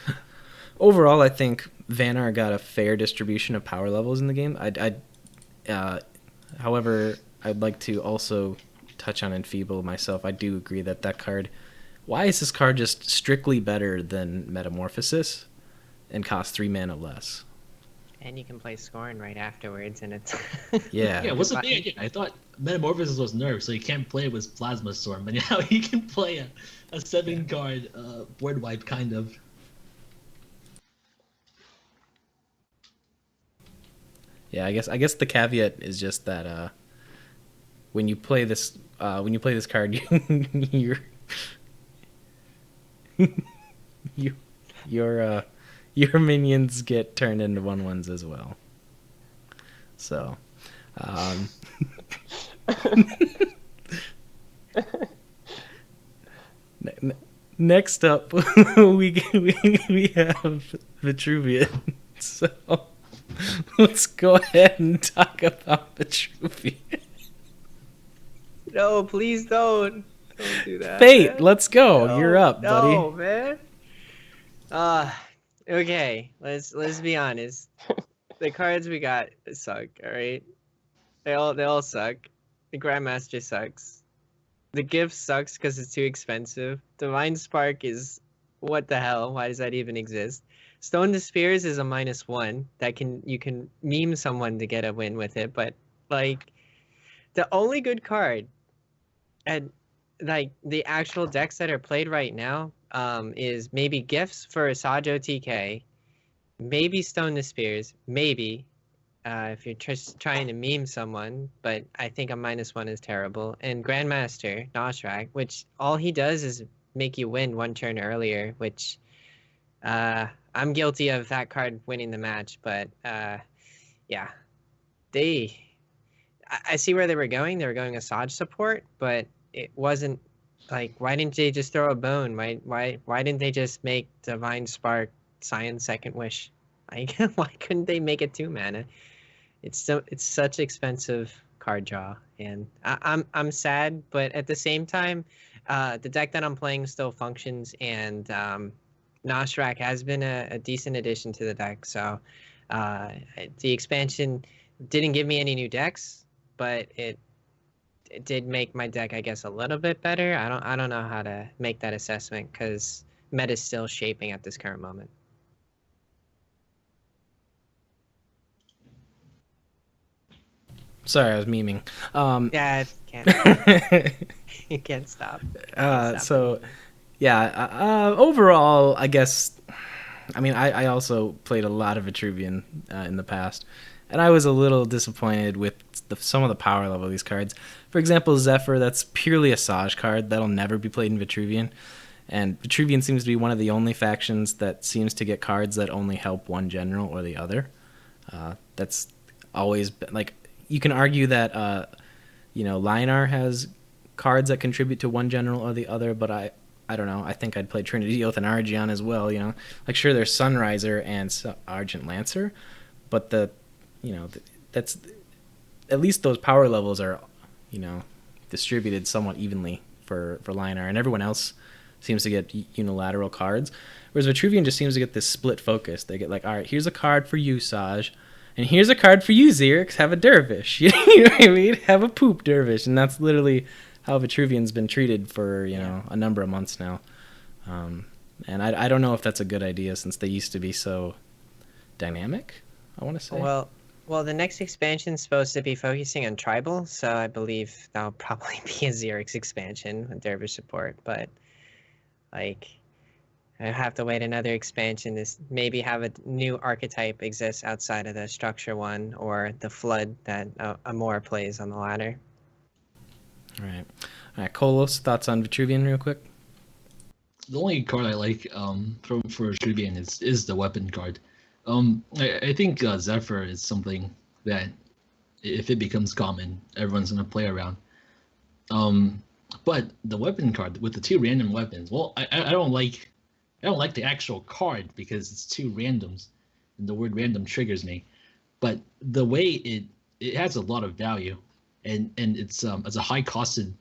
overall, I think Vanar got a fair distribution of power levels in the game. However, I'd like to also touch on Enfeeble myself. I do agree that card. Why is this card just strictly better than Metamorphosis and costs 3 mana less? And you can play Scorn right afterwards, and it's Yeah. Yeah, what's the big idea? I thought Metamorphosis was nerfed, so you can't play it with Plasma Storm, but now you can play a 7-card board wipe, kind of. Yeah, I guess the caveat is just that when you play this card, your minions get turned into 1/1s as well. So, next up we have Vitruvian. So let's go ahead and talk about Vitruvian. No, please don't. Don't do that. Fate, man. let's go. No, You're up, buddy. No, man. Okay. Let's be honest. The cards we got suck. All right. They all suck. The Grandmaster sucks. The gift sucks because it's too expensive. Divine Spark is what the hell? Why does that even exist? Stone to Spears is a -1 that you can meme someone to get a win with it, but like the only good card and like the actual decks that are played right now is maybe Gifts for Asajj OTK, maybe Stone to Spears, maybe if you're just trying to meme someone, but I think a -1 is terrible, and Grandmaster Noshrak, which all he does is make you win 1 turn earlier, which I'm guilty of that card winning the match, but yeah, I see where they were going. They were going Asajj support, but it wasn't like, why didn't they just throw a bone? Why didn't they just make Divine Spark Science Second Wish? Like, why couldn't they make it 2 mana? It's such expensive card draw, and I'm sad, but at the same time, the deck that I'm playing still functions, and Noshrak has been a decent addition to the deck. So the expansion didn't give me any new decks, but it did make my deck, I guess, a little bit better. I don't know how to make that assessment because meta's still shaping at this current moment. Sorry, I was memeing. Yeah, can't. You can't stop. So, yeah. Overall, I guess. I mean, I also played a lot of Vitruvian in the past, and I was a little disappointed with some of the power level of these cards. For example, Zephyr, that's purely a Asajj card that'll never be played in Vitruvian, and Vitruvian seems to be one of the only factions that seems to get cards that only help one general or the other. That's always been, like, you can argue that Linar has cards that contribute to one general or the other, but I don't know. I think I'd play Trinity Oath and Argion as well. Like, sure, there's Sunriser and Argent Lancer, but that's at least those power levels are, distributed somewhat evenly for Lion-R, and everyone else seems to get unilateral cards. Whereas Vitruvian just seems to get this split focus. They get like, all right, here's a card for you, Saj, and here's a card for you, Xerix. Have a dervish. You know what I mean? Have a poop dervish, and that's literally how Vitruvian's been treated for a number of months now. And I don't know if that's a good idea since they used to be so dynamic, I want to say. Well, the next expansion's supposed to be focusing on tribal, so I believe that'll probably be a Xerix expansion with dervish support. But like, I have to wait another expansion to maybe have a new archetype exist outside of the structure one or the flood that Amora plays on the ladder. All right, Kolos, thoughts on Vitruvian real quick? The only card I like for Vitruvian is the weapon card. I think Zephyr is something that, if it becomes common, everyone's gonna play around. But the weapon card with the 2 random weapons, well, I don't like the actual card because it's 2 randoms, and the word random triggers me. But the way it has a lot of value, and it's a high costed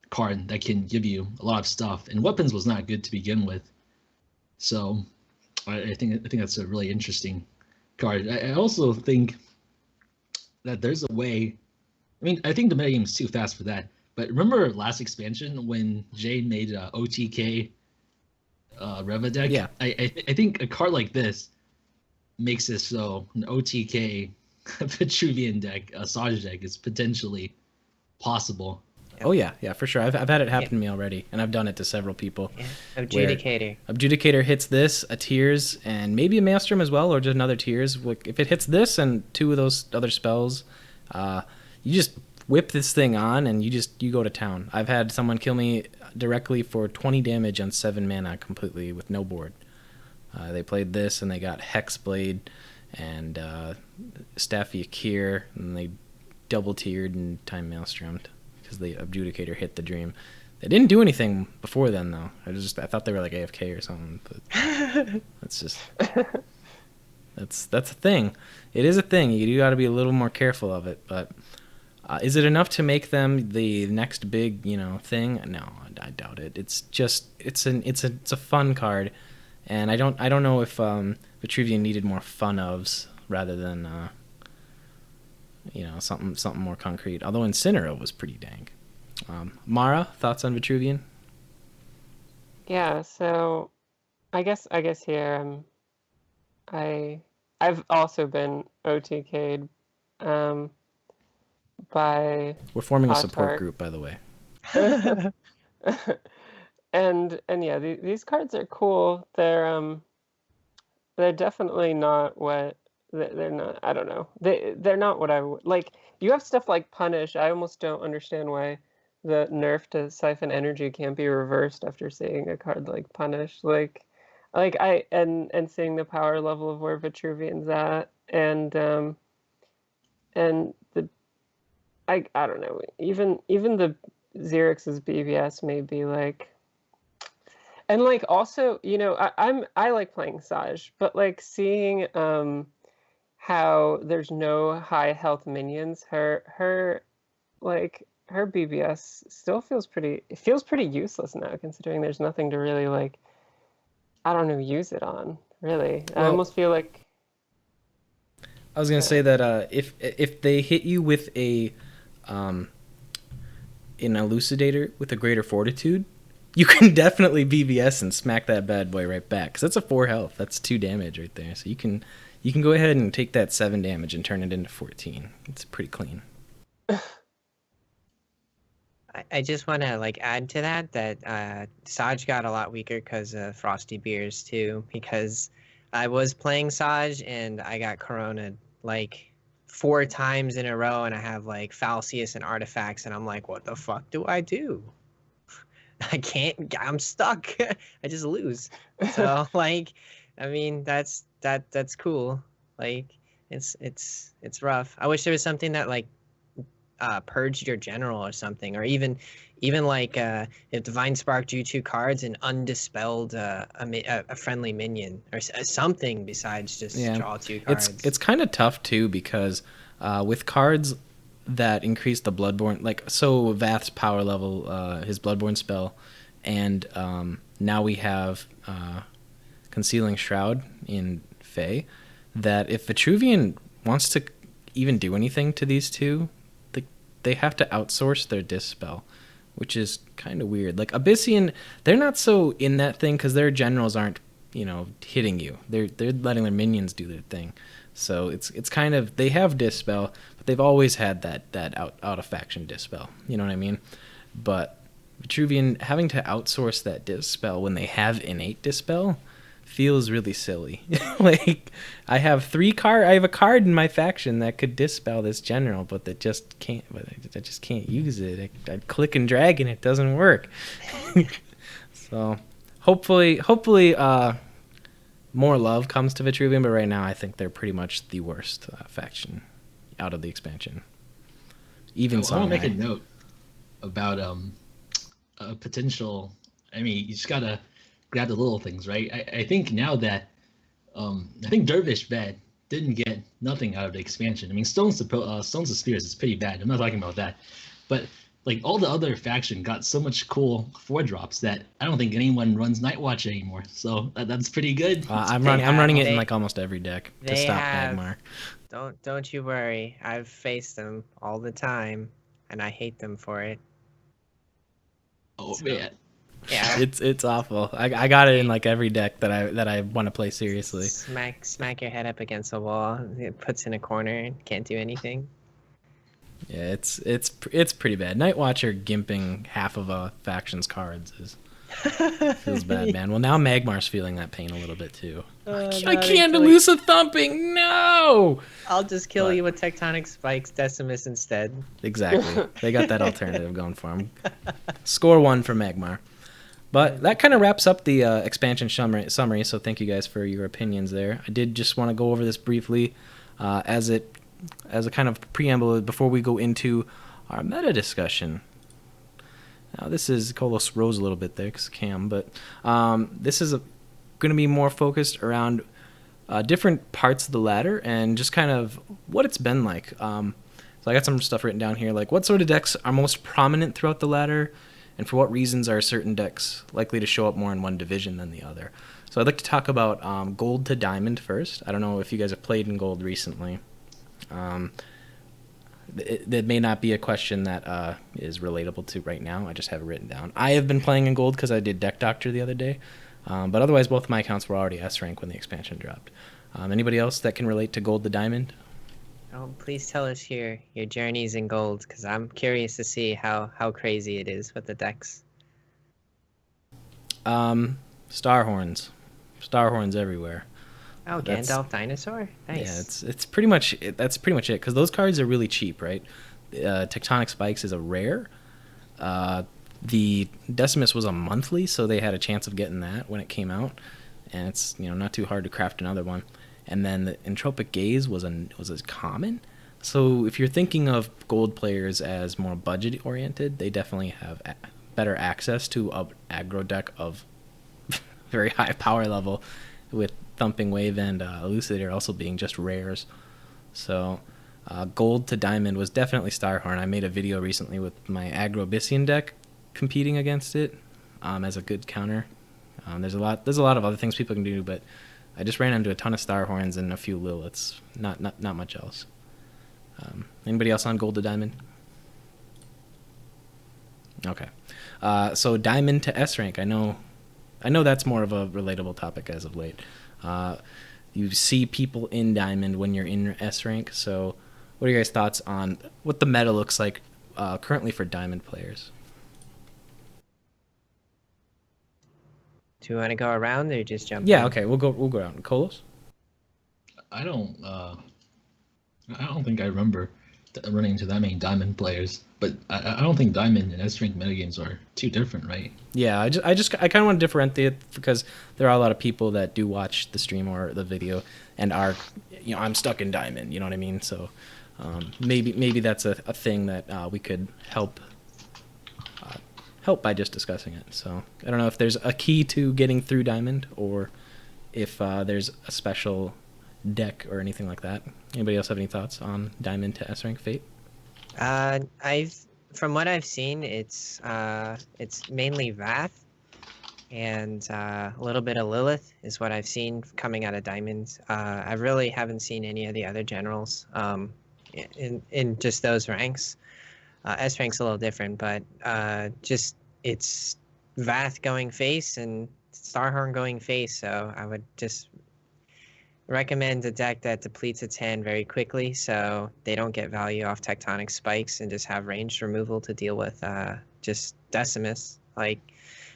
card that can give you a lot of stuff. And weapons was not good to begin with, so I think that's a really interesting card. I also think that there's a way. I mean, I think the metagame is too fast for that. But remember last expansion when Jade made a OTK Reva deck? Yeah. I think a card like this makes it so an OTK Vitruvian deck, a Saj deck, is potentially possible. Oh yeah, for sure. I've had it happen to me already, and I've done it to several people. Yeah. Adjudicator. Adjudicator hits this, a Tears, and maybe a Maelstrom as well, or just another Tears. If it hits this and 2 of those other spells, you just whip this thing on, and you go to town. I've had someone kill me directly for 20 damage on 7 mana completely with no board. They played this, and they got Hexblade and Staffy Akir, and they double-tiered and time Maelstromed. The Adjudicator hit the dream. They didn't do anything before then, though. I thought they were like AFK or something, but that's just that's a thing. It is a thing. You got to be a little more careful of it. But is it enough to make them the next big thing? No, I doubt it. It's a fun card, and I don't know if Vitruvian needed more fun ofs rather than something more concrete. Although Incineroar was pretty dang. Mara, thoughts on Vitruvian? Yeah, so I guess here I've also been OTK'd by We're forming a support Autark. group, by the way. and yeah, these cards are cool. They're definitely not what they're not. I don't know. They're not what I would like. You have stuff like Punish. I almost don't understand why the nerf to Siphon Energy can't be reversed after seeing a card like Punish. Like and seeing the power level of where Vitruvian's at, and the I don't know. Even the Xerix's BVS may be like. And like also, I like playing Saj, but like seeing how there's no high health minions, her BBS still feels pretty useless now, considering there's nothing to really like, I don't know, use it on, really. I almost feel like I was gonna say that if they hit you with an Elucidator with a greater fortitude, you can definitely BBS and smack that bad boy right back, because that's a 4 health. That's 2 damage right there. So you can go ahead and take that 7 damage and turn it into 14. It's pretty clean. I just want to add to that Saj got a lot weaker because of Frosty Beers too, because I was playing Saj and I got Corona 4 times in a row, and I have Falcius and Artifacts, and I'm like, what the fuck do I do? I can't. I'm stuck. I just lose. So I mean, that's cool. It's rough. I wish there was something that purged your general or something, or even like if Divine Spark drew 2 cards and undispelled a friendly minion or something besides just draw 2 cards. It's kind of tough too because with cards that increase the Bloodborne, like so Vath's power level, his Bloodborne spell, and now we have Concealing Shroud in Fae, that if Vitruvian wants to even do anything to these two, they have to outsource their Dispel, which is kind of weird. Like Abyssian, they're not so in that thing because their generals aren't, hitting you. They're letting their minions do their thing. So it's kind of, they have Dispel, but they've always had that out of faction Dispel. You know what I mean? But Vitruvian having to outsource that Dispel when they have innate Dispel feels really silly. Like I have a card in my faction that could dispel this general, but I just can't use it. I click and drag and it doesn't work. So hopefully more love comes to Vitruvian, but right now I think they're pretty much the worst faction out of the expansion. I want to make a note about a potential. I mean, you just gotta grab the little things, right? I think now that I think Dervish Bed didn't get nothing out of the expansion. I mean, Stones of Spears is pretty bad. I'm not talking about that, but like all the other faction got so much cool 4-drops that I don't think anyone runs Nightwatch anymore. So that's pretty good. I'm running it in like almost every deck to stop Magmar. Don't you worry. I've faced them all the time, and I hate them for it. Oh man. Yeah, it's awful. I got it in like every deck that I want to play seriously. Smack your head up against the wall. It puts in a corner and can't do anything. Yeah, it's pretty bad. Nightwatcher gimping half of a faction's cards feels bad, man. Well, now Magmar's feeling that pain a little bit too. I can't lose a thumping. No. I'll just kill you with Tectonic Spikes, Decimus instead. Exactly. They got that alternative going for them. Score 1 for Magmar. But that kind of wraps up the expansion summary, so thank you guys for your opinions there. I did just want to go over this briefly as a kind of preamble before we go into our meta discussion. Now, this is, Kolos rose a little bit there because Cam, but this is going to be more focused around different parts of the ladder and just kind of what it's been like. So I got some stuff written down here, like what sort of decks are most prominent throughout the ladder, and for what reasons are certain decks likely to show up more in one division than the other. So I'd like to talk about Gold to Diamond first. I don't know if you guys have played in Gold recently. That may not be a question that is relatable to right now. I just have it written down. I have been playing in Gold because I did Deck Doctor the other day. But otherwise, both of my accounts were already S rank when the expansion dropped. Anybody else that can relate to Gold to Diamond? Oh, please tell us your journeys in Gold, because I'm curious to see how crazy it is with the decks. Starhorns everywhere. Oh, Gandalf Dinosaur? Nice. Yeah, it's pretty much that's pretty much it, because those cards are really cheap, right? Tectonic Spikes is a rare. The Decimus was a monthly, so they had a chance of getting that when it came out, and it's not too hard to craft another one. And then the Entropic Gaze was a common. So if you're thinking of Gold players as more budget oriented, they definitely have better access to an aggro deck of very high power level, with Thumping Wave and Elucidator also being just rares. So Gold to Diamond was definitely Starhorn. I made a video recently with my aggro Abyssian deck competing against it as a good counter. There's a lot of other things people can do, but I just ran into a ton of Starhorns and a few Liliths. Not much else. Anybody else on Gold to Diamond? Okay. So Diamond to S rank. I know that's more of a relatable topic as of late. You see people in Diamond when you're in S rank. So what are your guys' thoughts on what the meta looks like currently for Diamond players? Do you want to go around or just jump? Yeah, in? okay, we'll go around. Kolos? I don't think I remember running into that many Diamond players, but I don't think Diamond and S-rank metagames are too different, right? Yeah, I kind of want to differentiate because there are a lot of people that do watch the stream or the video and are, I'm stuck in Diamond, you know what I mean? So maybe that's a thing that we could help by just discussing it. So I don't know if there's a key to getting through Diamond, or if there's a special deck or anything like that. Anybody else have any thoughts on Diamond to S rank Fate? From what I've seen, it's mainly Vath and a little bit of Lilith is what I've seen coming out of Diamond. I really haven't seen any of the other generals in just those ranks. S rank's a little different, but just it's Vath going face and Starhorn going face, so I would just recommend a deck that depletes its hand very quickly so they don't get value off tectonic spikes and just have ranged removal to deal with just Decimus. Like,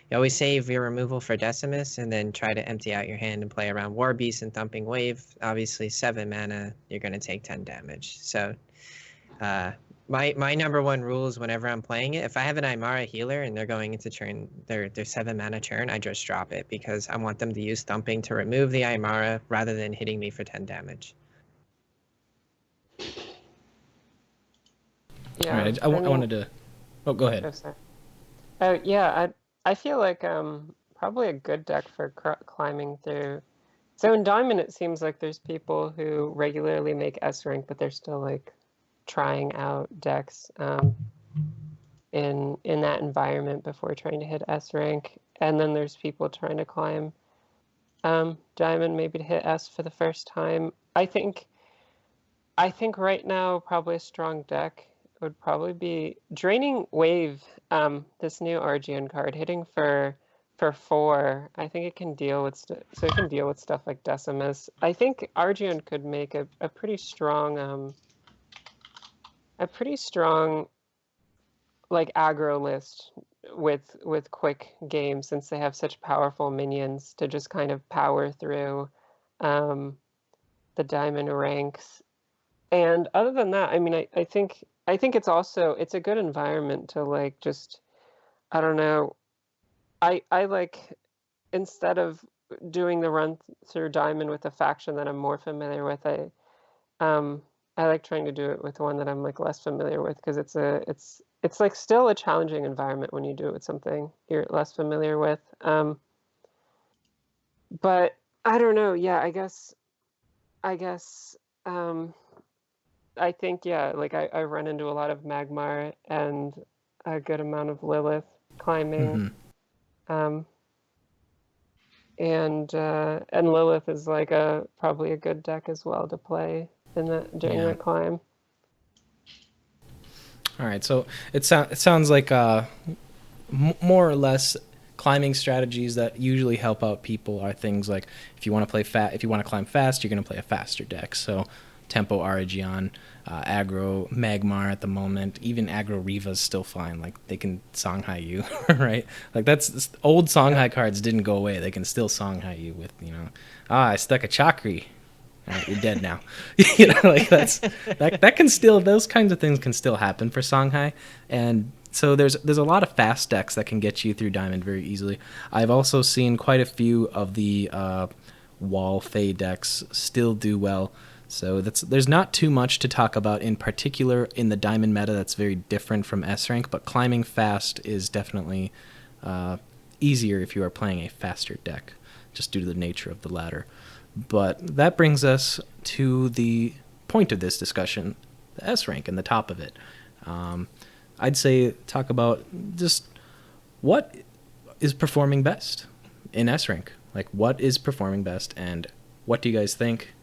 you always save your removal for Decimus and then try to empty out your hand and play around War Beast and Thumping Wave. Obviously, 7 mana, you're going to take 10 damage. So my number one rule is whenever I'm playing it, if I have an Aymara healer and they're going into turn, their 7 mana turn, I just drop it because I want them to use Thumping to remove the Aymara rather than hitting me for 10 damage. Yeah. All right, I wanted to... Oh, go ahead. Oh, sorry. Yeah, I feel like probably a good deck for climbing through. So in Diamond, it seems like there's people who regularly make S rank, but they're still like trying out decks in that environment before trying to hit S rank. And then there's people trying to climb Diamond, maybe to hit S for the first time. I think right now probably a strong deck would probably be Draining Wave. This new RGN card hitting for 4. I think it can deal with so it can deal with stuff like Decimus. I think RGN could make a pretty strong like aggro list with quick games, since they have such powerful minions to just kind of power through the Diamond ranks. And other than that, I mean, I think it's a good environment to like just, I don't know, I like, instead of doing the run through Diamond with a faction that I'm more familiar with, I like trying to do it with one that I'm like less familiar with, because it's like still a challenging environment when you do it with something you're less familiar with. But I don't know. Yeah, I guess I think, yeah, like I run into a lot of Magmar and a good amount of Lilith climbing. And Lilith is like probably a good deck as well to play during that climb. All right, so it sounds like more or less climbing strategies that usually help out people are things like if you want to climb fast, you're going to play a faster deck. So Tempo Aragion, aggro Magmar at the moment, even aggro Riva's still fine. Like they can Songhai you, right? Like that's old Songhai cards didn't go away. They can still Songhai you with, I stuck a Chakri. You're dead now. Like that can still, those kinds of things can still happen for Songhai. And so there's a lot of fast decks that can get you through Diamond very easily. I've also seen quite a few of the Wall Fey decks still do well. So there's not too much to talk about in particular in the Diamond meta that's very different from S rank, but climbing fast is definitely easier if you are playing a faster deck, just due to the nature of the ladder. But that brings us to the point of this discussion, the S rank and the top of it. I'd say talk about just what is performing best in S rank. Like, what is performing best, and what do you guys think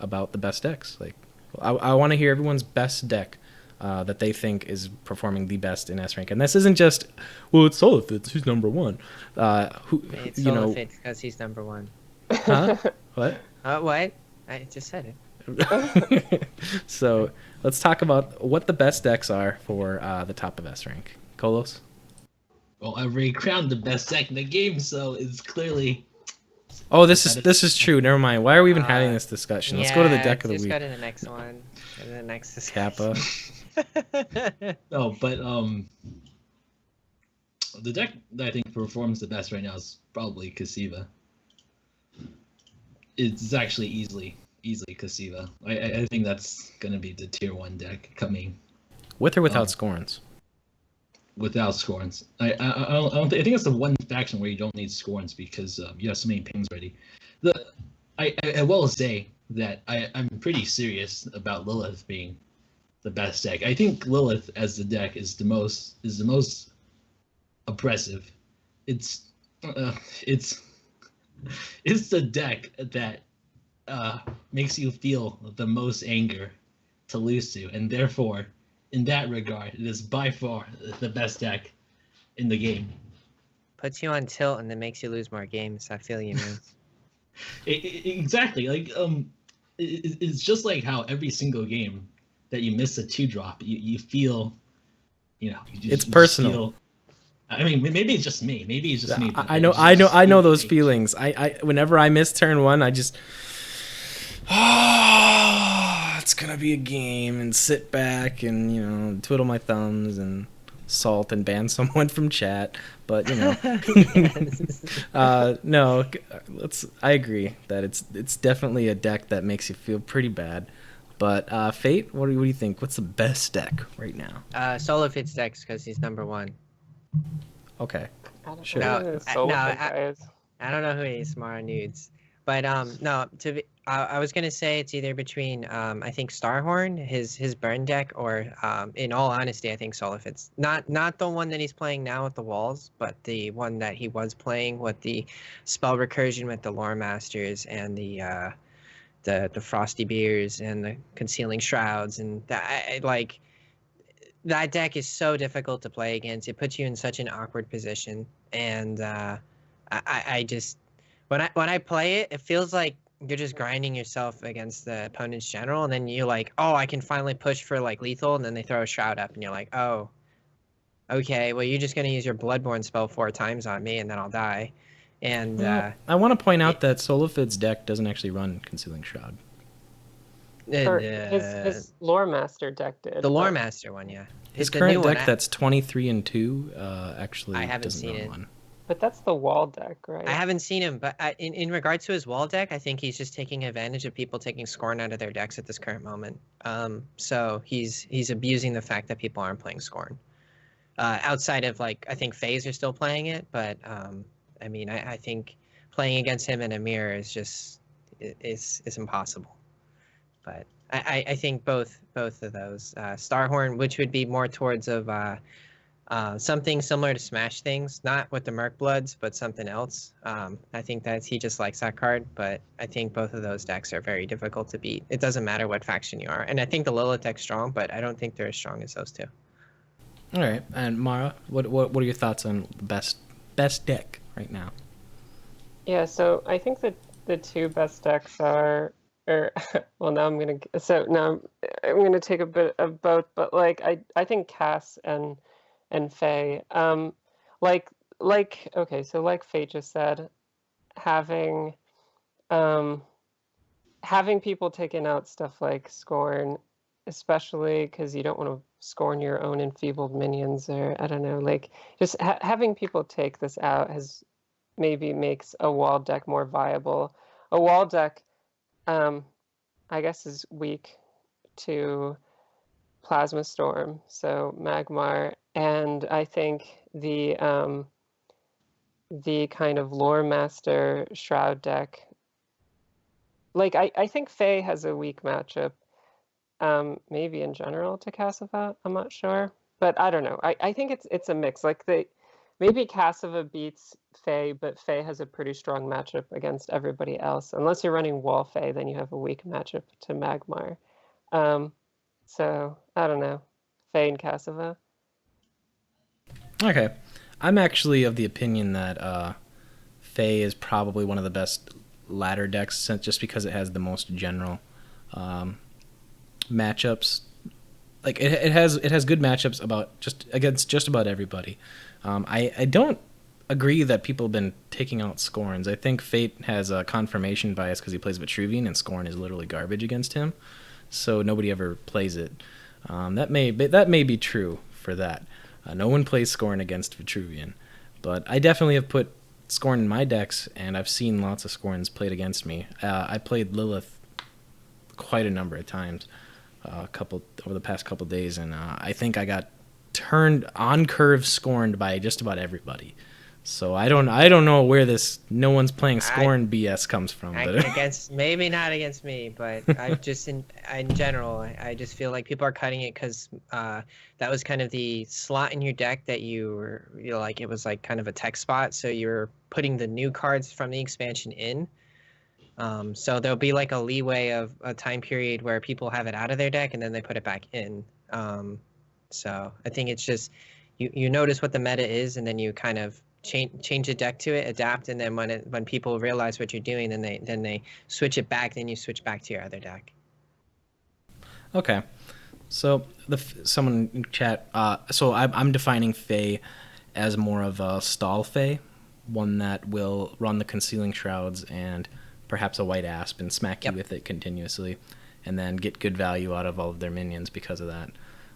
about the best decks? Like, I want to hear everyone's best deck that they think is performing the best in S rank. And this isn't just, well, it's Solifits, who's number one. It's Solifits because he's number one. Huh? What? What? I just said it. So let's talk about what the best decks are for the top of S rank. Kolos? Well, I've already crowned the best deck in the game, so it's clearly... Oh, this is true. Never mind. Why are we even having this discussion? Let's go to the deck of the week. Let's go to the next one. And the next Kappa. discussion. No, but the deck that I think performs the best right now is probably Kasiva. It's actually easily easily Kasiva. I think that's gonna be the tier 1 deck coming With or without Scorns? without Scorns. I think it's the one faction where you don't need Scorns because you have so many pings ready. I will say that I'm pretty serious about Lilith being the best deck. I think Lilith as the deck is the most oppressive. It's the deck that makes you feel the most anger to lose to, and therefore, in that regard, it is by far the best deck in the game. Puts you on tilt and then makes you lose more games. I feel you, man. Exactly. Like it's just like how every single game that you miss a 2-drop, you feel, It's personal. I mean, maybe it's just me. Maybe it's just me. I know those feelings. I whenever I miss turn 1, I just it's gonna be a game, and sit back and twiddle my thumbs and salt and ban someone from chat. But no, I agree that it's definitely a deck that makes you feel pretty bad. But Fate, what do you think? What's the best deck right now? Solo fits decks because he's number 1. Okay, sure. No, I I don't know who he is, Mara Nudes. But no, I was gonna say it's either between I think Starhorn, his burn deck, or in all honesty, I think Solo fits. Not the one that he's playing now with the walls, but the one that he was playing with the spell recursion with the Lore Masters and the Frosty Beers and the Concealing Shrouds, and that deck is so difficult to play against. It puts you in such an awkward position, and I just when I play it, it feels like you're just grinding yourself against the opponent's general, and then you're like, oh, I can finally push for like lethal, and then they throw a shroud up, and you're like, oh, okay, well, you're just gonna use your Bloodborne spell 4 times on me, and then I'll die. And I want to point out that Solofid's deck doesn't actually run Concealing Shroud. his Lore Master deck did. The Lore Master one, yeah. His The current new one, deck that's 23-2 actually I haven't doesn't seen run it. one. But that's the wall deck, right? I haven't seen him, but in regards to his wall deck, I think he's just taking advantage of people taking Scorn out of their decks at this current moment. So he's abusing the fact that people aren't playing Scorn. Outside of I think FaZe are still playing it, but I mean, I think playing against him in a mirror is just is impossible. But I think both of those Starhorn, which would be more towards of something similar to Smash Things, not with the Merc Bloods, but something else. I think that he just likes that card, but I think both of those decks are very difficult to beat. It doesn't matter what faction you are, and I think the Lilith deck's strong, but I don't think they're as strong as those two. All right, and Mara, what are your thoughts on the best deck right now? Yeah, so I think that the two best decks are, well, now I'm gonna take a bit of both, but I think Cass and Faye, okay, so like Faye just said, having people taking out stuff like Scorn, especially because you don't want to scorn your own enfeebled minions, or I don't know, just having people take this out maybe makes a wall deck more viable. A wall deck, I guess, is weak to Plasma Storm, so Magmar, and I think the kind of Lore Master Shroud deck, I think Faye has a weak matchup, maybe in general to Cassava, I'm not sure, but I don't know. I think it's a mix. Maybe Cassava beats Faye, but Faye has a pretty strong matchup against everybody else. Unless you're running Wall Faye, then you have a weak matchup to Magmar. So I don't know, Faye and Cassava. Okay, I'm actually of the opinion that Faye is probably one of the best ladder decks, just because it has the most general matchups. It has good matchups against just about everybody. I don't agree that people have been taking out Scorns. I think Fate has a confirmation bias because he plays Vitruvian, and Scorn is literally garbage against him, so nobody ever plays it. That may be true for that. No one plays Scorn against Vitruvian, but I definitely have put Scorn in my decks, and I've seen lots of Scorns played against me. I played Lilith quite a number of times, over the past couple days, and I think I got turned on curve scorned by just about everybody. So I don't know where this no one's playing scorn BS comes from. But against maybe not against me, but I just in general, I just feel like people are cutting it because that was kind of the slot in your deck that you know, like it was like kind of a tech spot, so you're putting the new cards from the expansion in. So there'll be like a leeway of a time period where people have it out of their deck and then they put it back in. So I think it's just you notice what the meta is, and then you kind of change the deck to it, adapt, and then when people realize what you're doing, then they switch it back. Then you switch back to your other deck. Okay, so someone in chat. So I'm defining Fae as more of a stall Fae, one that will run the Concealing Shrouds and perhaps a White Asp and smack you with it continuously, and then get good value out of all of their minions because of that.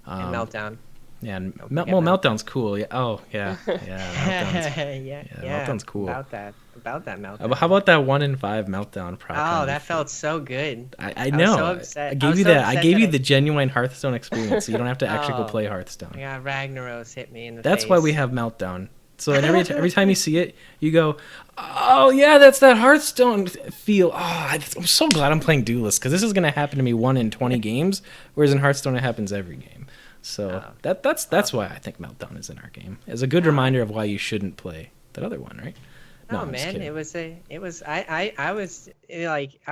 And Meltdown. Yeah, and Meltdown's cool. Yeah. Oh, yeah. Meltdown's, Meltdown's cool. About that Meltdown. How about that 1 in 5 Meltdown proc? Oh, that felt so good. I know. I was so upset. I gave you that. I gave you the genuine Hearthstone experience, so you don't have to actually go play Hearthstone. Yeah, Ragnaros hit me in the face. That's why we have Meltdown. So every time you see it, you go, oh yeah, that's that Hearthstone feel. Oh, I'm so glad I'm playing Duelyst, because this is gonna happen to me 1 in 20 games, whereas in Hearthstone it happens every game. So that's why I think Meltdown is in our game. It's a good reminder of why you shouldn't play that other one, right? No, man, I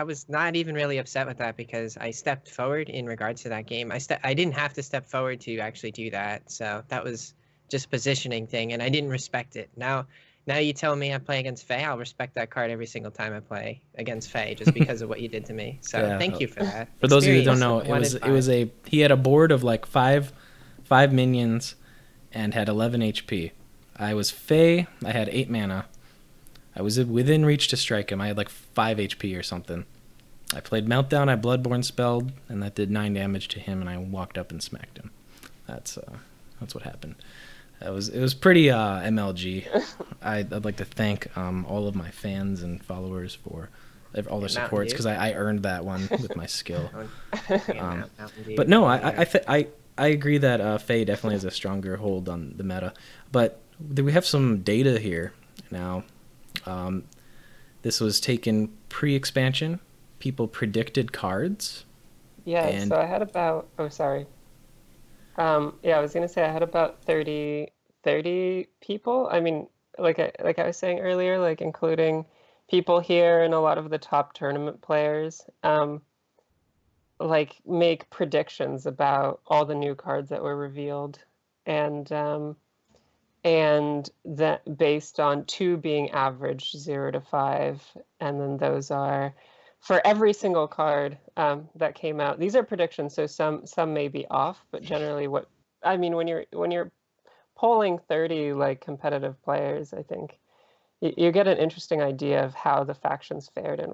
was not even really upset with that because I stepped forward in regards to that game. I didn't have to step forward to actually do that, so that was just a positioning thing, and I didn't respect it. Now you tell me I play against Fae, I'll respect that card every single time I play against Fae, just because of what you did to me. So thank you for that. For those of you who don't know, he had a board of like five minions and had 11 HP. I was Fae. I had 8 mana. I was within reach to strike him. I had like 5 HP or something. I played Meltdown. I Bloodborne spelled, and that did 9 damage to him. And I walked up and smacked him. That's what happened. It was pretty MLG. I'd like to thank all of my fans and followers for all their supports, because I earned that one with my skill. But no, I agree that Fae definitely has a stronger hold on the meta. But we have some data here now. This was taken pre-expansion. People predicted cards. Yeah, so I had about... Oh, sorry. I was going to say I had about 30 people. I mean, like I was saying earlier, like including people here and a lot of the top tournament players, like make predictions about all the new cards that were revealed, and that based on 2 being average, 0 to 5, and then those are for every single card that came out. These are predictions, so some may be off, but generally when you're polling 30 like competitive players, I think you get an interesting idea of how the factions fared and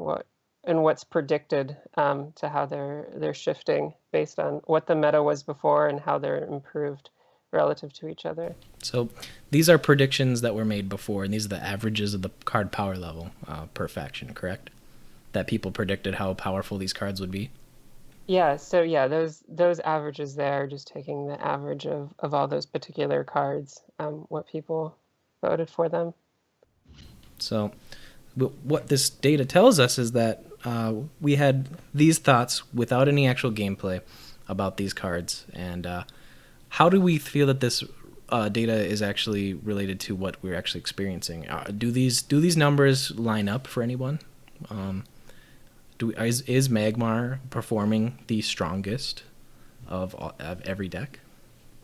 what's predicted to how they're shifting based on what the meta was before and how they're improved relative to each other. So these are predictions that were made before, and these are the averages of the card power level per faction, correct? That people predicted how powerful these cards would be? Yeah, so yeah, those averages there, just taking the average of all those particular cards, what people voted for them. So what this data tells us is that we had these thoughts without any actual gameplay about these cards. And how do we feel that this data is actually related to what we're actually experiencing? Do these numbers line up for anyone? Is Magmar performing the strongest of every deck?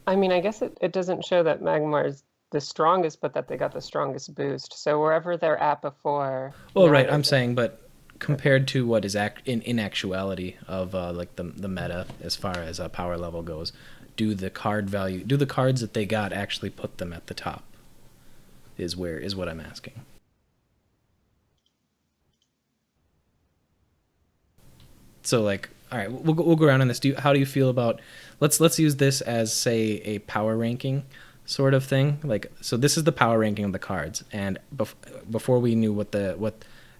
I mean, I guess it doesn't show that Magmar is the strongest, but that they got the strongest boost. So wherever they're at before... Well, right, I'm saying, but compared to what is in actuality of like the meta as far as power level goes, do the cards that they got actually put them at the top? Is what I'm asking. So, like, all right, we'll go around on this. How do you feel about? Let's use this as, say, a power ranking sort of thing. Like, so this is the power ranking of the cards, and before we knew what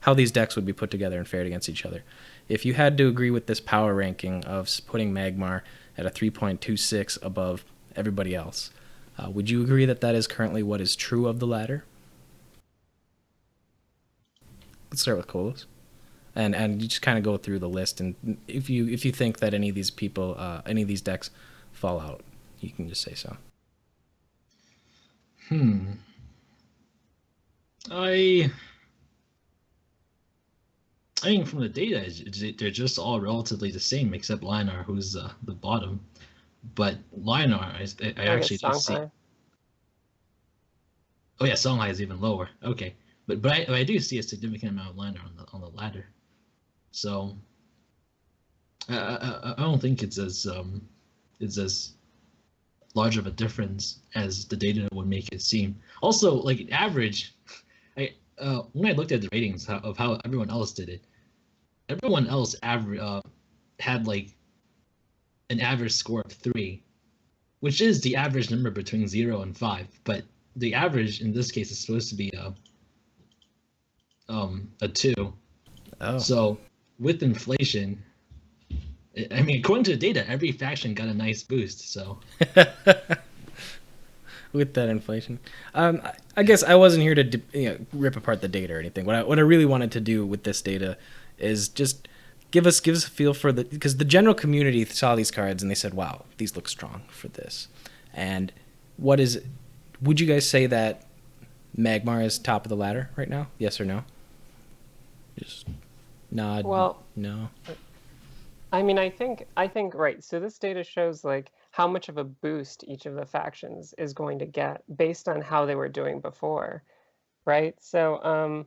how these decks would be put together and fared against each other. If you had to agree with this power ranking of putting Magmar at a 3.26 above everybody else, would you agree that that is currently what is true of the ladder? Let's start with Kolos. And you just kind of go through the list, and if you think that any of these people, any of these decks fall out, you can just say so. I think from the data, they're just all relatively the same, except Linar, who's the bottom. But Linar, I actually do see. Oh yeah, Songhai is even lower. Okay, but I do see a significant amount of Linar on the ladder. So I don't think it's as large of a difference as the data would make it seem. Also, like average, when I looked at the ratings of how everyone else did it, everyone else had like an average score of 3, which is the average number between 0 and 5. But the average in this case is supposed to be a 2. Oh. So with inflation, I mean, according to the data, every faction got a nice boost. So with that inflation, I guess I wasn't here to rip apart the data or anything. What I really wanted to do with this data is just give us a feel for because the general community saw these cards and they said, "Wow, these look strong for this." And would you guys say that Magmar is top of the ladder right now? Yes or no? Just nod. Well, no. I mean, I think right. So this data shows like how much of a boost each of the factions is going to get based on how they were doing before, right? So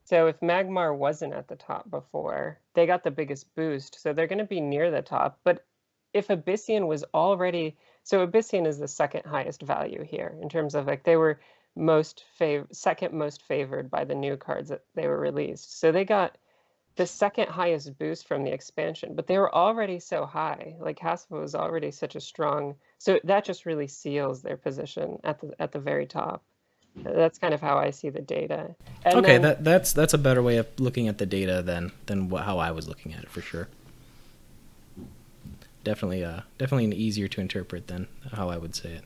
so if Magmar wasn't at the top before, they got the biggest boost, so they're going to be near the top. But if Abyssian was already, so Abyssian is the second highest value here in terms of like they were second most favored by the new cards that they were released. So they got the second highest boost from the expansion, but they were already so high. Like Haspa was already such a strong, so that just really seals their position at the very top. That's kind of how I see the data. And okay, then, that's a better way of looking at the data than how I was looking at it for sure. Definitely an easier to interpret than how I would say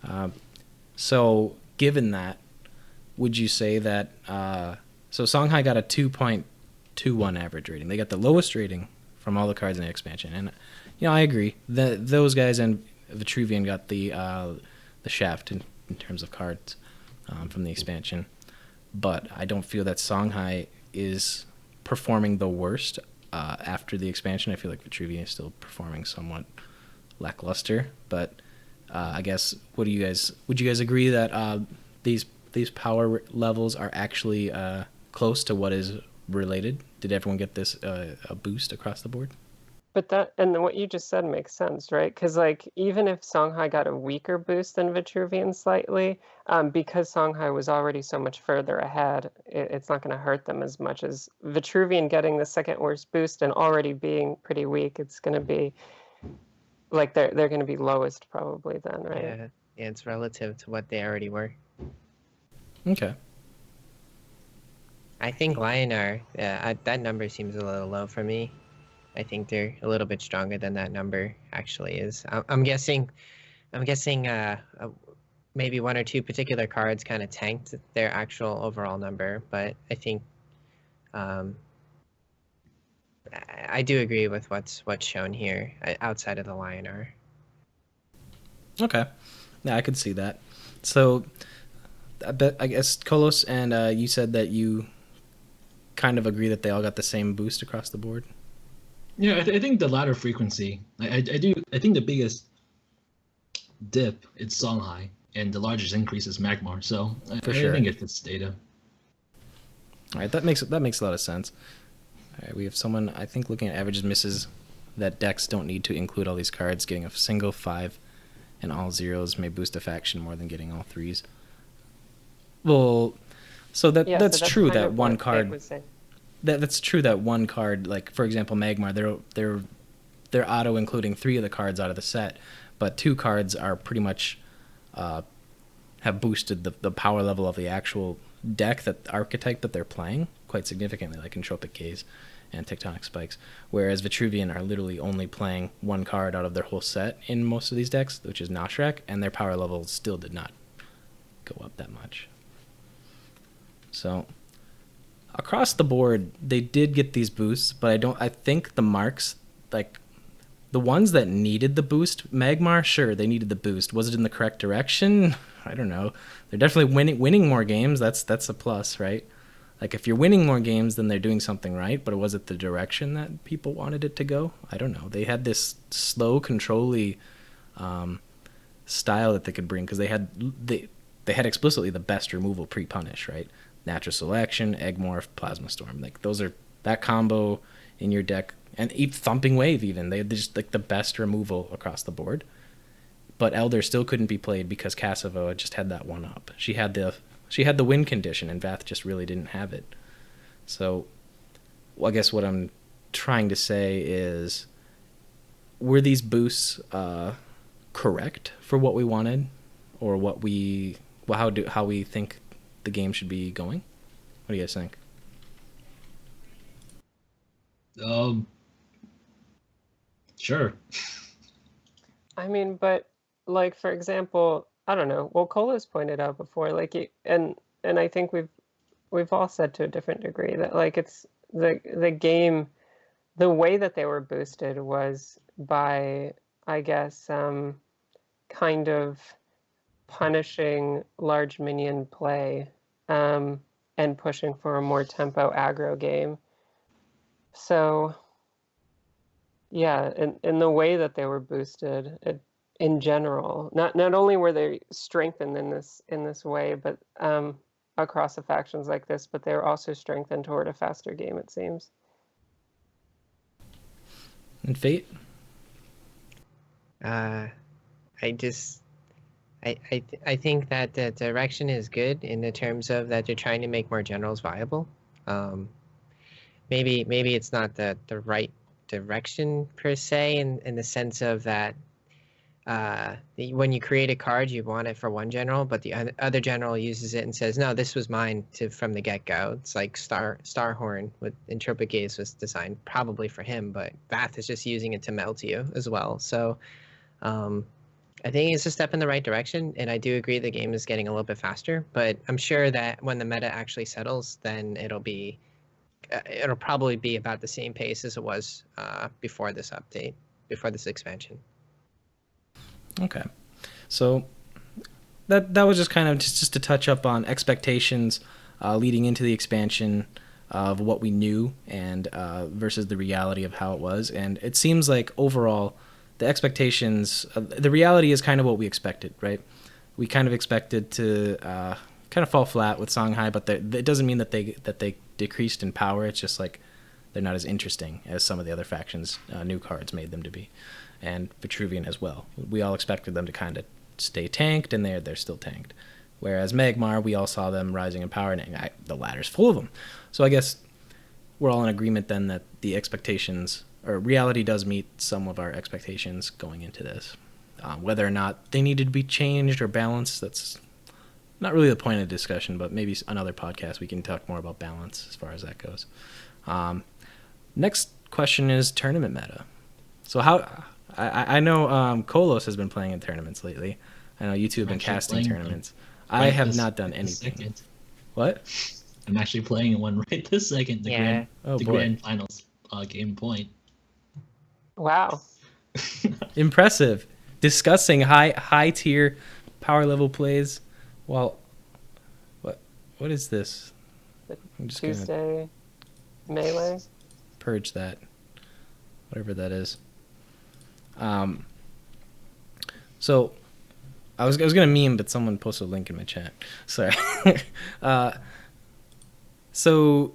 it. So given that, would you say that so Songhai got a 2.21 average rating? They got the lowest rating from all the cards in the expansion, and I agree that those guys and Vitruvian got the shaft in terms of cards from the expansion, but I don't feel that Songhai is performing the worst after the expansion. I feel like Vitruvian is still performing somewhat lackluster, but I guess would you guys agree that these power levels are actually close to what is related? Did everyone get this a boost across the board? but that and what you just said makes sense, right? Because like even if Songhai got a weaker boost than Vitruvian slightly, because Songhai was already so much further ahead, it's not going to hurt them as much as Vitruvian getting the second worst boost and already being pretty weak. It's going to be like they're going to be lowest probably then, right? Yeah, it's relative to what they already were. Okay. I think Lionar, that number seems a little low for me. I think they're a little bit stronger than that number actually is. I'm guessing maybe one or two particular cards kind of tanked their actual overall number, but I think I do agree with what's shown here outside of the Lionar. Okay. Yeah, I could see that. So I guess Kolos and you said that you kind of agree that they all got the same boost across the board. Yeah, I think the ladder frequency. I think the biggest dip is Songhai, and the largest increase is Magmar. So I think it fits data. All right, that makes a lot of sense. All right, we have someone I think looking at averages misses that decks don't need to include all these cards. Getting a single 5 and all 0s may boost a faction more than getting all 3s. Well, so that's true that one card. That's true that one card, like for example Magmar, they're auto including 3 of the cards out of the set, but 2 cards are pretty much have boosted the power level of the actual deck, that archetype that they're playing quite significantly, like Entropic Gaze and Tectonic Spikes, whereas Vitruvian are literally only playing one card out of their whole set in most of these decks, which is Noshrak, and their power levels still did not go up that much. So across the board, they did get these boosts, but I think the marks, like the ones that needed the boost, Magmar, sure, they needed the boost. Was it in the correct direction? I don't know. They're definitely winning more games. That's a plus, right? Like, if you're winning more games, then they're doing something right, but was it the direction that people wanted it to go? I don't know. They had this slow, control-y style that they could bring, because they had explicitly the best removal pre-punish, right? Natural Selection, Eggmorph, Plasma Storm. Like, those are that combo in your deck, and Thumping Wave even. They're just like the best removal across the board. But Elder still couldn't be played because Cassava just had that one up. She had the win condition, and Vath just really didn't have it. So, I guess what I'm trying to say is, were these boosts correct for what we wanted, or how we think the game should be going? What do you guys think? Sure. I mean, but like, for example, I don't know. Well, Cola's pointed out before, like, and I think we've all said to a different degree that, like, it's the game, the way that they were boosted was by, I guess, kind of punishing large minion play, and pushing for a more tempo aggro game. So yeah, in the way that they were boosted, in general, not only were they strengthened in this way, but across the factions like this, but they were also strengthened toward a faster game, it seems. And Fate? I think that the direction is good in the terms of that they're trying to make more generals viable. Maybe it's not the right direction per se, in the sense of that when you create a card, you want it for one general, but the other general uses it and says, no, this was mine from the get-go. It's like Starhorn with Entropic Gaze was designed probably for him, but Vath is just using it to melt you as well. So I think it's a step in the right direction, and I do agree the game is getting a little bit faster, but I'm sure that when the meta actually settles, then it'll probably be about the same pace as it was before this update, before this expansion. Okay, so that was just kind of just to touch up on expectations leading into the expansion of what we knew and versus the reality of how it was. And it seems like overall the expectations, the reality is kind of what we expected, right? We kind of expected to kind of fall flat with Songhai, but it doesn't mean that they decreased in power. It's just like they're not as interesting as some of the other factions' new cards made them to be. And Vitruvian as well. We all expected them to kind of stay tanked, and they're still tanked. Whereas Magmar, we all saw them rising in power, and the ladder's full of them. So I guess we're all in agreement then that the expectations, or reality does meet some of our expectations going into this. Whether or not they needed to be changed or balanced, that's not really the point of the discussion, but maybe another podcast we can talk more about balance as far as that goes. Next question is tournament meta. So I know Kolos has been playing in tournaments lately. I know you two have been casting tournaments. I have not done anything. What? I'm actually playing in one right this second. The grand finals game point. Wow. Impressive. Discussing high tier power level plays. Well, what is this? I'm just Tuesday melee. Purge that. Whatever that is. So I was gonna meme, but someone posted a link in my chat. Sorry. So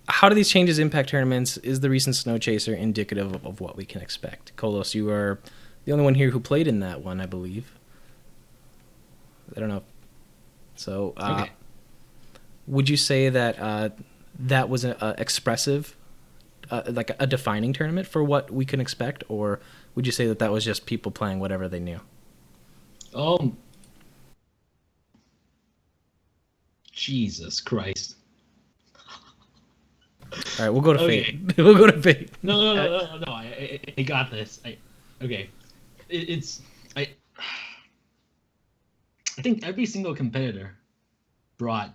how do these changes impact tournaments? Is the recent Snow Chaser indicative of what we can expect? Kolos, you are the only one here who played in that one, I believe. I don't know. So Okay. Would you say that that was expressive, like a defining tournament for what we can expect, or would you say that was just people playing whatever they knew? Jesus Christ. All right, we'll go to Okay. Fate. We'll go to Fate. No. I got this. Okay. I think every single competitor brought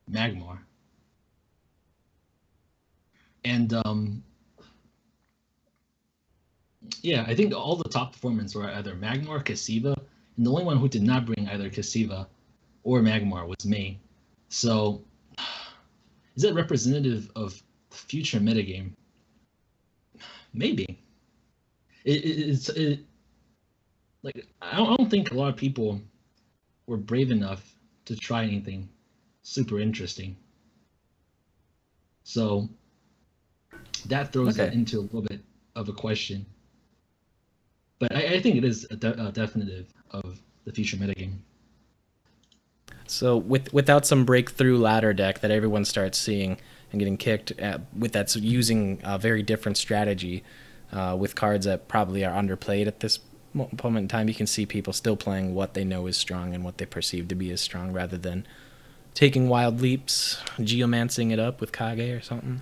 Magmar. And yeah, I think all the top performers were either Magmar or Cassiva, and the only one who did not bring either Cassiva or Magmar was me. So, is it representative of the future metagame? Maybe. Like I don't think a lot of people were brave enough to try anything super interesting. So that throws it into a little bit of a question. But I think it is a definitive of the future metagame. So without some breakthrough ladder deck that everyone starts seeing and getting kicked at, that's using a very different strategy with cards that probably are underplayed at this moment in time, you can see people still playing what they know is strong and what they perceive to be as strong rather than taking wild leaps, geomancing it up with Kage or something.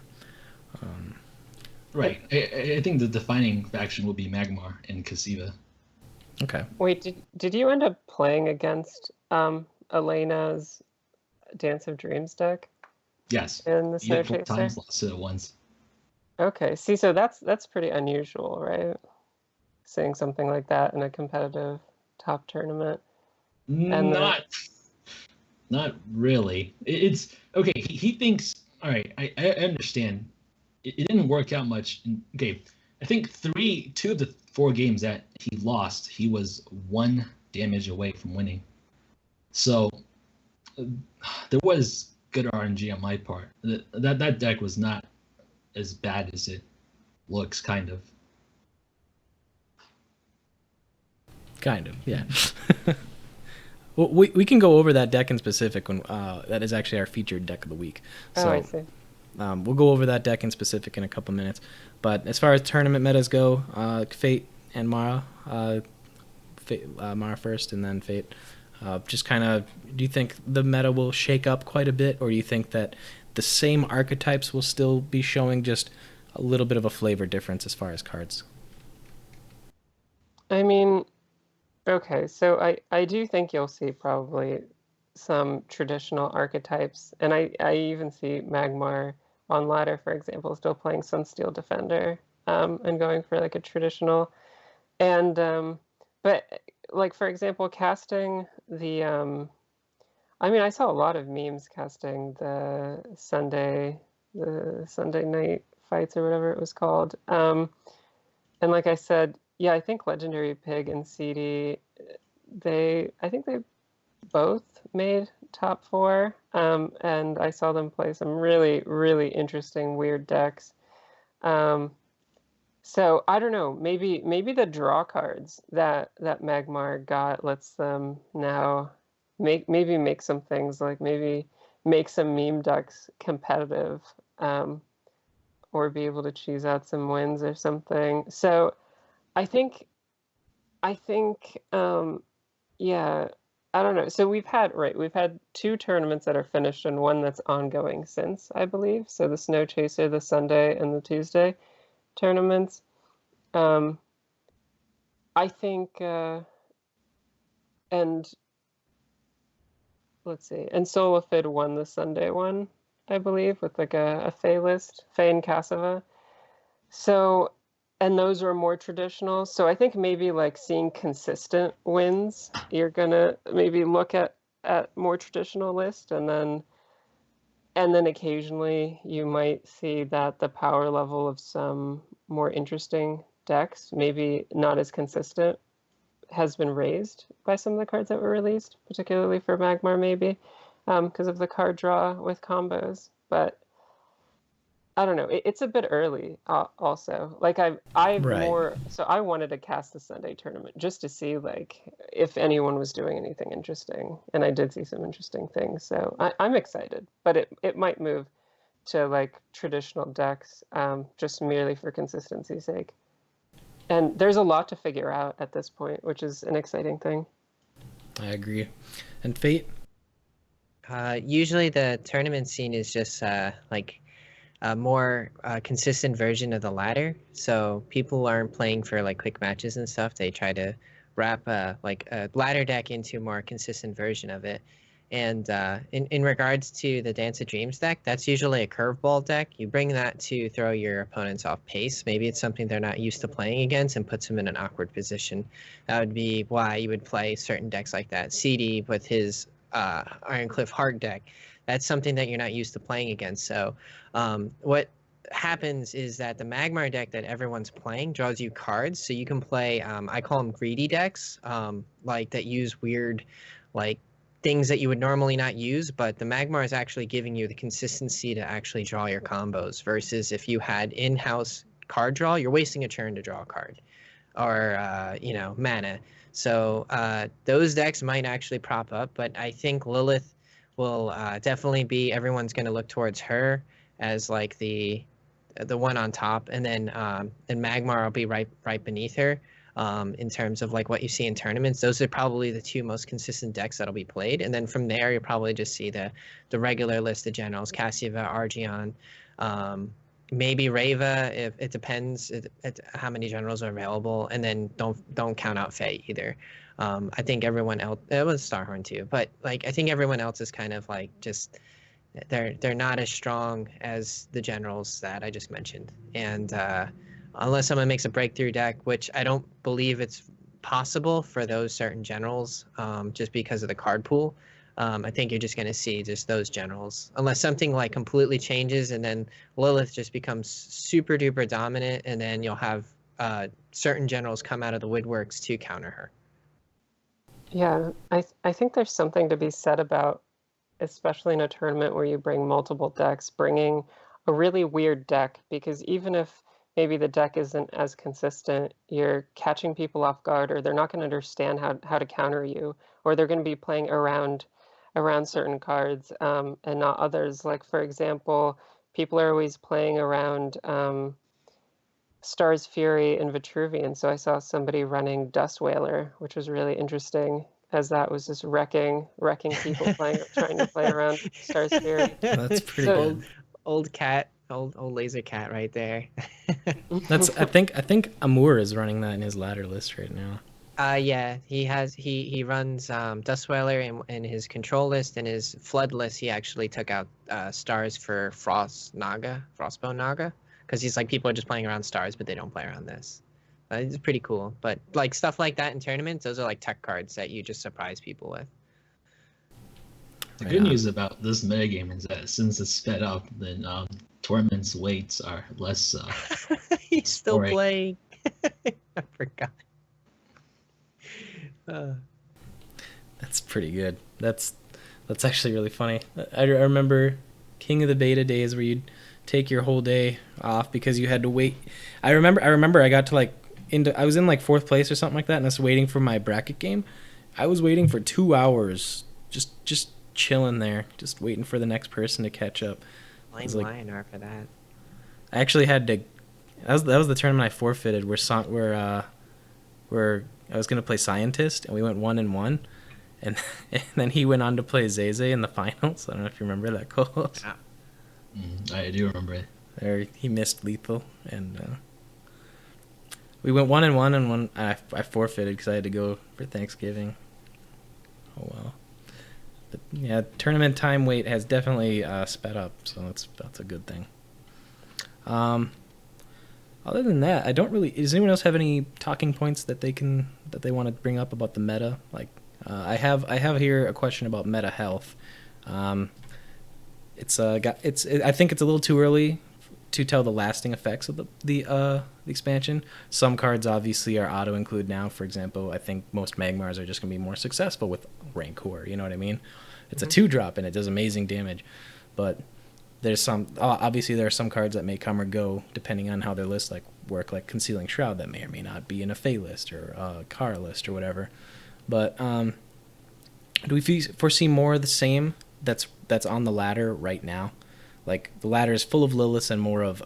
Right. I think the defining faction will be Magmar and Cassiva. Okay. Wait, did you end up playing against Elena's Dance of Dreams deck? Yes. In the You did 4 Snowchaser? times, lost it once. Okay, see, so that's pretty unusual, right? Seeing something like that in a competitive top tournament. And Not really. It's okay. He thinks. All right. I understand. It didn't work out much. Okay, I think 2 of the 4 games that he lost, he was 1 damage away from winning. So there was good RNG on my part. That deck was not as bad as it looks, kind of. Kind of, yeah. Well, we can go over that deck in specific when that is actually our featured deck of the week. So, I see. We'll go over that deck in specific in a couple minutes. But as far as tournament metas go, Fate and Mara, Mara first and then Fate. Just kind of, do you think the meta will shake up quite a bit, or do you think that the same archetypes will still be showing just a little bit of a flavor difference as far as cards? I mean, okay, so I do think you'll see probably some traditional archetypes, and I even see Magmar on ladder, for example, still playing Sunsteel Defender, and going for like a traditional, and but like for example, casting the I mean, I saw a lot of memes casting the Sunday night fights or whatever it was called, and like I said, yeah, I think Legendary Pig and CD, I think they both made top 4, and I saw them play some really, really interesting, weird decks. So I don't know, maybe the draw cards that Magmar got lets them now make some things, like maybe make some meme decks competitive, or be able to choose out some wins or something. So I think, yeah, I don't know. So we've had 2 tournaments that are finished and 1 that's ongoing since, I believe. So the Snowchaser, the Sunday and the Tuesday tournaments. I think, and let's see, and Solafid won the Sunday one, I believe, with like a Fae list, Fae and Cassiva. So, and those were more traditional. So I think maybe like seeing consistent wins, you're gonna maybe look at more traditional list, and then occasionally you might see that the power level of some more interesting decks, maybe not as consistent, has been raised by some of the cards that were released, particularly for Magmar, maybe because of the card draw with combos. But I don't know. It's a bit early. Also, like I've Right. more. So I wanted to cast the Sunday tournament just to see like if anyone was doing anything interesting, and I did see some interesting things. So I'm excited, but it might move to like traditional decks, just merely for consistency's sake. And there's a lot to figure out at this point, which is an exciting thing. I agree. And Fate? Usually the tournament scene is just like a more consistent version of the ladder. So people aren't playing for like quick matches and stuff. They try to wrap like a ladder deck into a more consistent version of it. And in regards to the Dance of Dreams deck, that's usually a curveball deck. You bring that to throw your opponents off pace. Maybe it's something they're not used to playing against and puts them in an awkward position. That would be why you would play certain decks like that. CD with his Ironcliff Heart deck. That's something that you're not used to playing against. So what happens is that the Magmar deck that everyone's playing draws you cards, so you can play I call them greedy decks, like that use weird like things that you would normally not use, but the Magmar is actually giving you the consistency to actually draw your combos, versus if you had in-house card draw, you're wasting a turn to draw a card or mana. So those decks might actually prop up, but I think Lilith will definitely be, everyone's going to look towards her as like the one on top, and then and Magmar will be right beneath her. In terms of like what you see in tournaments, those are probably the two most consistent decks that'll be played. And then from there, you'll probably just see the regular list of generals: Cassiva, Argion, maybe Reva. If it depends how many generals are available. And then don't count out Faye either. I think everyone else, it was Starhorn too, but like I think everyone else is kind of like just they're not as strong as the generals that I just mentioned. And unless someone makes a breakthrough deck, which I don't believe it's possible for those certain generals, just because of the card pool. I think you're just going to see just those generals, unless something like completely changes and then Lilith just becomes super duper dominant, and then you'll have certain generals come out of the woodworks to counter her. Yeah, I think there's something to be said about, especially in a tournament where you bring multiple decks, bringing a really weird deck, because even if maybe the deck isn't as consistent, you're catching people off guard, or they're not going to understand how to counter you, or they're going to be playing around certain cards and not others. Like, for example, people are always playing around Star's Fury and Vitruvian, so I saw somebody running Dust Whaler, which was really interesting, as that was just wrecking people trying to play around Star's Fury. That's pretty good. Old laser cat right there. That's I think Amur is running that in his ladder list right now. Yeah, he runs Dust Whaler in his control list, and his flood list he actually took out stars for Frostbone Naga, because he's like, people are just playing around stars, but they don't play around this. It's pretty cool. But like stuff like that in tournaments, those are like tech cards that you just surprise people with. The good news about this metagame is that since it's sped up, then tournaments waits are less. He's still playing. I forgot. That's pretty good. That's actually really funny. I remember King of the Beta days where you'd take your whole day off because you had to wait. I remember I got to I was in like 4th place or something like that, and I was waiting for my bracket game. I was waiting for 2 hours, just chilling there, just waiting for the next person to catch up. Line are for that. I actually had to. That was the tournament I forfeited, where I was gonna play Scientist, and we went 1-1, and then he went on to play Zeze in the finals. I don't know if you remember that, Cole. I do remember it. There, he missed lethal, and we went 1-1, and I forfeited because I had to go for Thanksgiving. Oh well. But yeah, tournament time wait has definitely sped up, so that's a good thing. Other than that, I don't really. Does anyone else have any talking points that they want to bring up about the meta? Like, I have here a question about meta health. I think it's a little too early to tell the lasting effects of the expansion. Some cards obviously are auto include now. For example, I think most Magmars are just going to be more successful with Rancor. You know what I mean? It's a 2-drop and it does amazing damage, but there's some obviously there are some cards that may come or go depending on how their lists work, like Concealing Shroud that may or may not be in a Fey list or a Kara list or whatever. But do we foresee more of the same that's on the ladder right now? Like, the ladder is full of Liliths and more of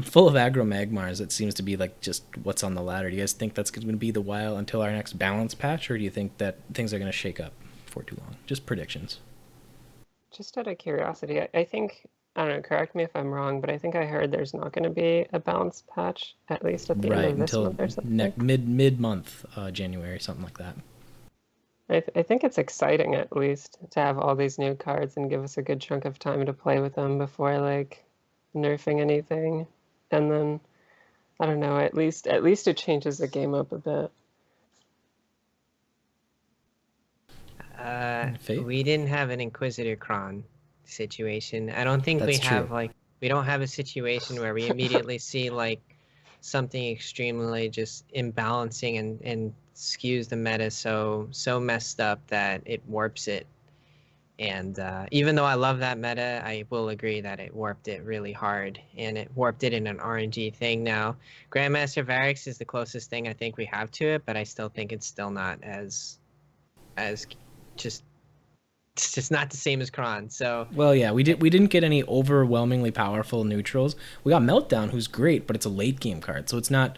full of aggro Magmars. It seems to be like just what's on the ladder. Do you guys think that's going to be the while until our next balance patch, or do you think that things are going to shake up for too long? Just predictions. Just out of curiosity, I think, I don't know, correct me if I'm wrong, but I think I heard there's not going to be a balance patch, at least at the end Right, of this until month or something. mid month, January, something like that. I think it's exciting, at least, to have all these new cards and give us a good chunk of time to play with them before, like, nerfing anything. And then, I don't know, at least it changes the game up a bit. Fate? We didn't have an Inquisitor Kron situation. I don't think That's we have true. we don't have a situation where we immediately see like something extremely just imbalancing and skews the meta so messed up that it warps it. And even though I love that meta, I will agree that it warped it really hard, and it warped it in an RNG thing. Now, Grandmaster Varix is the closest thing I think we have to it, but I still think it's still not as just it's just not the same as Kron. So Well, yeah, we didn't get any overwhelmingly powerful neutrals. We got Meltdown, who's great, but it's a late game card, so it's not.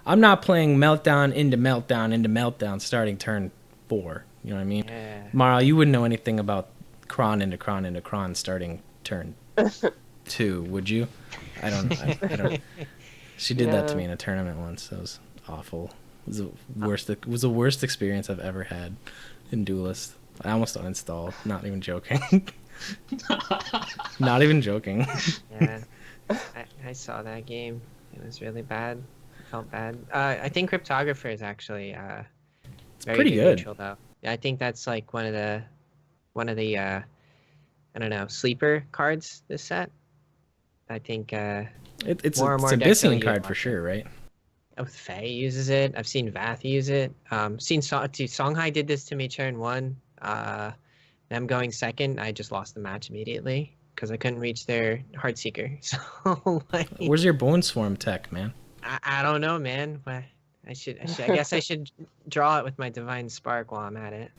I'm not playing Meltdown into Meltdown into Meltdown starting turn 4. You know what I mean? yeah. Mara, you wouldn't know anything about Kron into Kron into Kron starting turn 2, would you? I don't. I don't. She did that to Yeah. me in a tournament once. That was awful. It was the worst experience I've ever had in Duelyst. I almost uninstalled. Not even joking. Not even joking. Yeah, I saw that game. It was really bad. I felt bad. I think Cryptographer is actually It's very pretty good. neutral though. Yeah, I think that's like one of the I don't know, sleeper cards this set. I think It's more a, and it's more a decks will Byssian card for utilize it. sure, right? Oh, Faye uses it. I've seen Vath use it. Seen Songhai did this to me turn 1. Them going second, I just lost the match immediately because I couldn't reach their Heartseeker. So like, Where's your Bone Swarm tech, man? I don't know, man. But I guess I should draw it with my Divine Spark while I'm at it.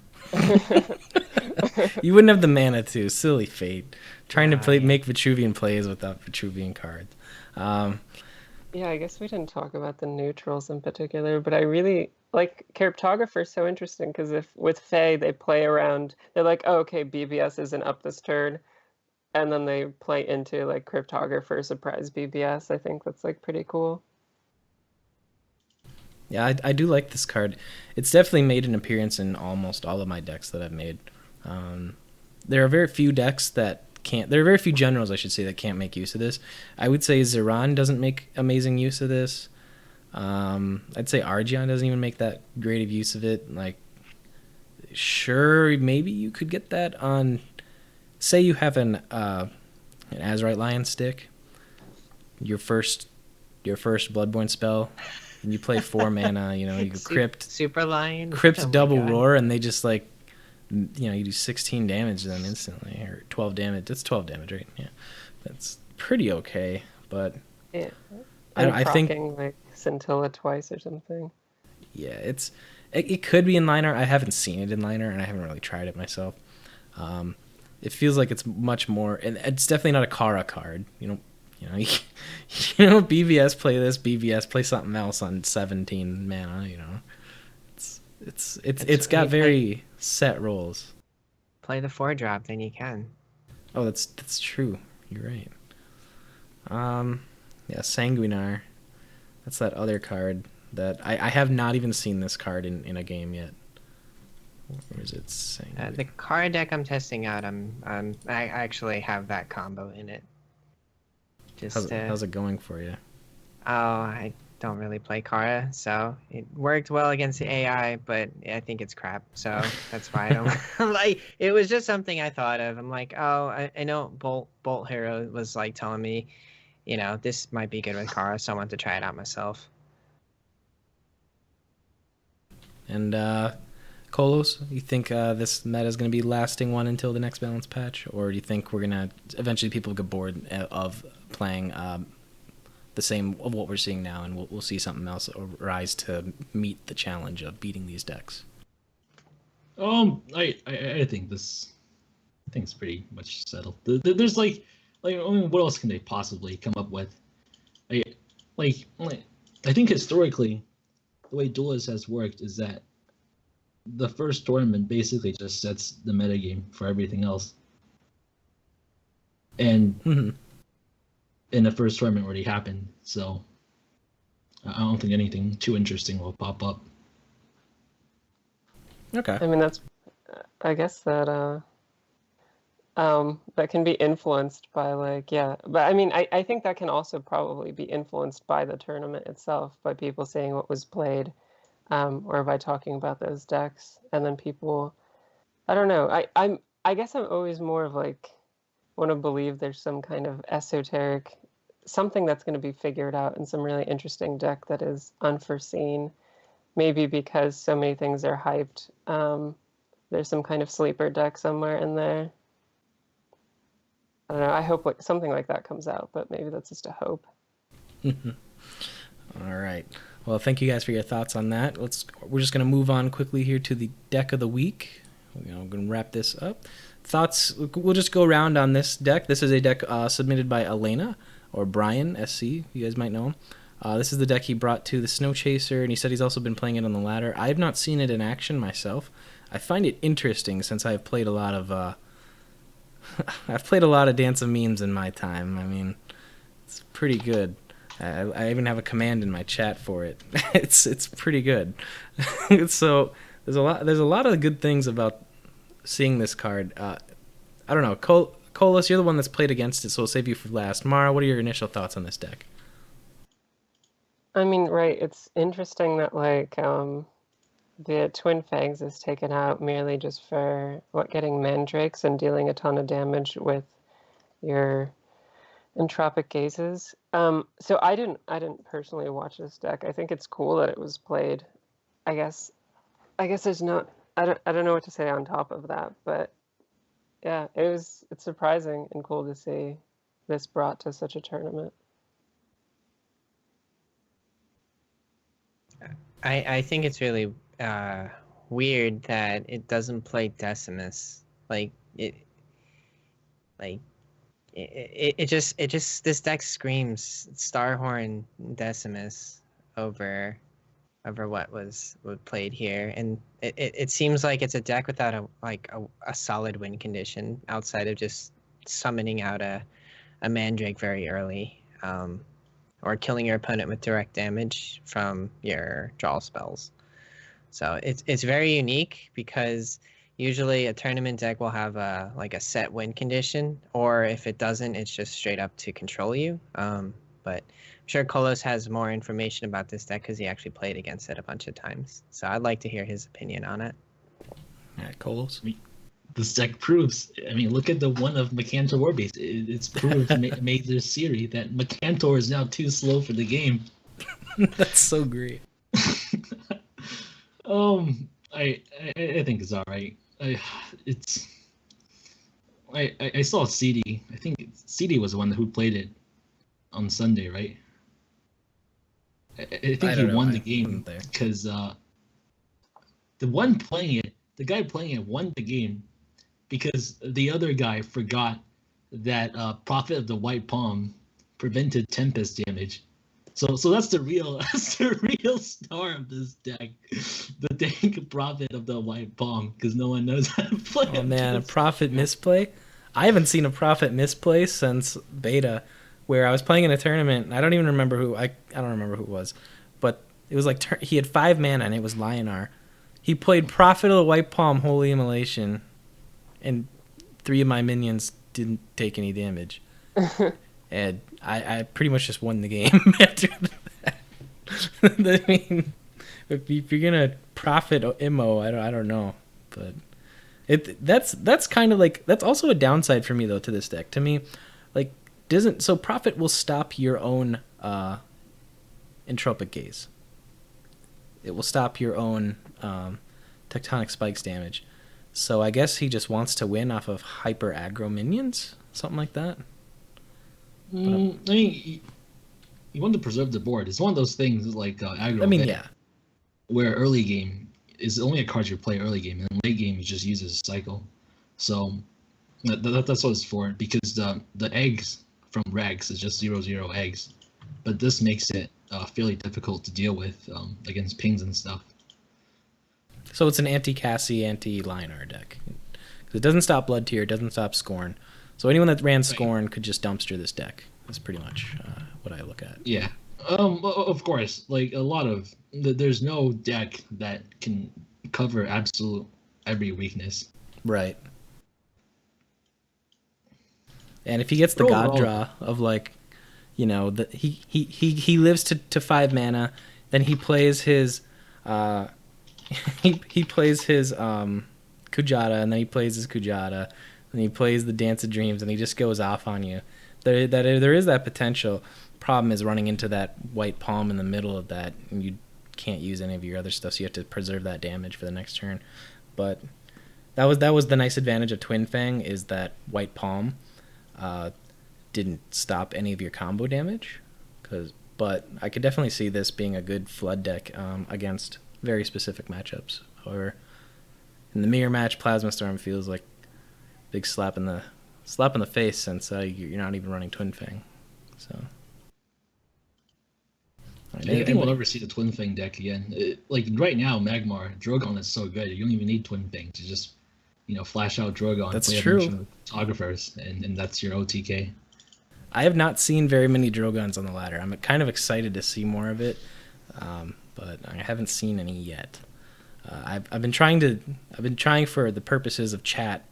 You wouldn't have the mana to. Silly Fate. Trying to Yeah. make Vitruvian plays without Vitruvian cards. Yeah, I guess we didn't talk about the neutrals in particular, but I really like Cryptographer is so interesting because if with Fae they play around, they're like, oh, okay, BBS isn't up this turn, and then they play into like Cryptographer surprise BBS. I think that's like pretty cool. Yeah, I do like this card. It's definitely made an appearance in almost all of my decks that I've made. There are very few decks that can't. There are very few generals, I should say, that can't make use of this. I would say Zeran doesn't make amazing use of this. I'd say Argion doesn't even make that great of use of it. Like, sure, maybe you could get that on. Say you have an Azurite Lion stick. Your first Bloodborne spell. And you play 4 mana, you go Crypt, Super Lion. Crypt Oh my double God. roar, and they just like, you do 16 damage to them instantly, or 12 damage. That's 12 damage, right? Yeah, that's pretty okay. But Yeah, I think, proccing, like Scintilla twice or something. yeah, it could be in liner. I haven't seen it in liner, and I haven't really tried it myself. It feels like it's much more, and it's definitely not a Kara card. BBS play this, BBS play something else on 17 mana. It's got very set roles. Play the 4-drop, then you can. Oh, that's true. You're right. Yeah, Sanguinar. That's that other card that I have not even seen this card in a game yet. Where is it? The card deck I'm testing out, I actually have that combo in it. How's it going for you? Oh, I don't really play Kara, so it worked well against the AI, but I think it's crap. So that's why I don't like. It was just something I thought of. I'm like, oh, I know Bolt Hero was like telling me, this might be good with Kara, so I want to try it out myself. And Kolos, you think this meta is going to be lasting one until the next balance patch, or do you think we're gonna eventually people get bored of playing the same of what we're seeing now, and we'll see something else arise to meet the challenge of beating these decks? I think it's pretty much settled. There's like, what else can they possibly come up with? I think historically, the way Duelyst has worked is that the first tournament basically just sets the metagame for everything else. And in the first tournament already happened, so I don't think anything too interesting will pop up. Okay. I mean, I guess that that can be influenced by but I mean, I think that can also probably be influenced by the tournament itself, by people seeing what was played, or by talking about those decks, and then people, I don't know, I guess I'm always more of want to believe there's some kind of esoteric something that's going to be figured out in some really interesting deck that is unforeseen. Maybe because so many things are hyped. There's some kind of sleeper deck somewhere in there. I don't know. I hope something like that comes out, but maybe that's just a hope. All right. Well, thank you guys for your thoughts on that. We're just going to move on quickly here to the deck of the week. I'm going to wrap this up. Thoughts? We'll just go around on this deck. This is a deck submitted by Elena, or Brian SC. You guys might know him. This is the deck he brought to the Snow Chaser, and he said he's also been playing it on the ladder. I have not seen it in action myself. I find it interesting since I've played a lot of Dance of Memes in my time. I mean, it's pretty good. I even have a command in my chat for it. It's pretty good. So there's a lot of good things about seeing this card. I don't know, Colas, you're the one that's played against it, so we'll save you for last. Mara, what are your initial thoughts on this deck? I mean, right, it's interesting that the Twin Fangs is taken out merely just for getting mandrakes and dealing a ton of damage with your entropic gazes. So I didn't personally watch this deck. I think it's cool that it was played. I guess there's not I don't know what to say on top of that, but yeah, it's surprising and cool to see this brought to such a tournament. I think it's really weird that it doesn't play Decimus. It just this deck screams Starhorn Decimus over what was played here, and it seems like it's a deck without a solid win condition outside of just summoning out a Mandrake very early. Or killing your opponent with direct damage from your draw spells. So it's very unique because usually a tournament deck will have a set win condition, or if it doesn't, it's just straight up to control you. But I'm sure Kolos has more information about this deck because he actually played against it a bunch of times. So I'd like to hear his opinion on it. All right, Kolos. This deck proves, I mean, look at the one of Macantor Warbase. It's proved Major Series that Macantor is now too slow for the game. That's so great. I think it's all right. I saw CD. I think CD was the one who played it on Sunday, right? I think he won the game because the guy playing it won the game because the other guy forgot that Prophet of the White Palm prevented Tempest damage. So that's the real star of this deck. The dang Prophet of the White Palm, because no one knows how to play. Oh man, a Prophet misplay? I haven't seen a Prophet misplay since beta, where I was playing in a tournament. I don't even remember who I don't remember who it was, but it was like he had 5 mana and it was Lionar. He played Prophet of the White Palm, Holy Immolation, and 3 of my minions didn't take any damage. And I pretty much just won the game after that. I mean, if you're gonna Prophet Immo, I don't know, but that's kind of like, that's also a downside for me though to this deck. To me, like, so Prophet will stop your own Entropic Gaze. It will stop your own Tectonic Spikes damage. So I guess he just wants to win off of hyper aggro minions, something like that. I mean, you want to preserve the board. It's one of those things like aggro. I mean, yeah. Where early game is only a card you play early game, and late game you just use as a cycle. So that's what it's for. Because the eggs from Regs is just 0/0 eggs. but this makes it fairly difficult to deal with against pings and stuff. So it's an anti-Cassie, anti-Lionar deck. It doesn't stop Blood Tier, it doesn't stop Scorn. So anyone that ran Scorn could just dumpster this deck. That's pretty much what I look at. Yeah. Of course, like a lot of there's no deck that can cover absolute every weakness. Right. And if he gets the God draw of like, you know, he lives to 5 mana, then he plays his he plays his Kujata, and then he plays his Kujata, and he plays the Dance of Dreams, and he just goes off on you. There is that potential. Problem is running into that white palm in the middle of that, and you can't use any of your other stuff, so you have to preserve that damage for the next turn. But that was the nice advantage of Twin Fang, is that white palm didn't stop any of your combo damage. But I could definitely see this being a good flood deck against very specific matchups. Or in the mirror match, Plasma Storm feels like a big slap in the face, since you're not even running Twin Fang. So I think we'll never see the Twin Fang deck again. Like right now, Magmar Drogon is so good. You don't even need Twin Fang to just, flash out Drogon. That's play true. A bunch of photographers, and that's your OTK. I have not seen very many Drogons on the ladder. I'm kind of excited to see more of it, but I haven't seen any yet. I've been trying for the purposes of chat.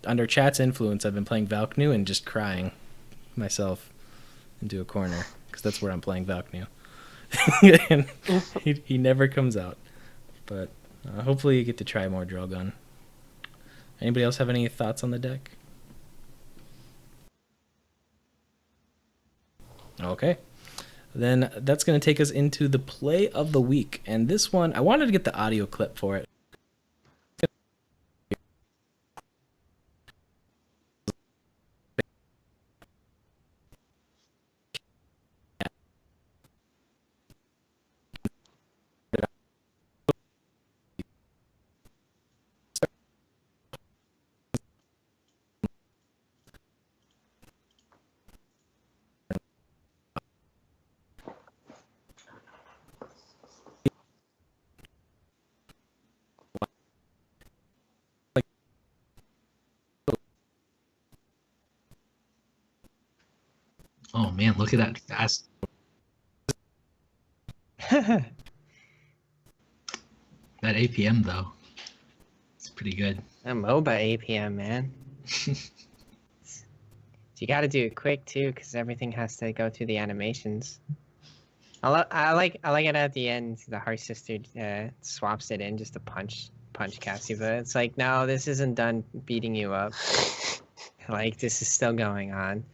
Under chat's influence, I've been playing Valknu and just crying myself into a corner, because that's where I'm playing Valknu. And he never comes out. But hopefully you get to try more Drogon. Anybody else have any thoughts on the deck? Okay. Then that's going to take us into the play of the week. And this one, I wanted to get the audio clip for it. Oh man, look at that fast. That APM though, it's pretty good. A MOBA APM, man. You got to do it quick too, because everything has to go through the animations. I like it at the end. The Heart Sister swaps it in just to punch Cassie, but it's like, no, this isn't done beating you up. Like, this is still going on.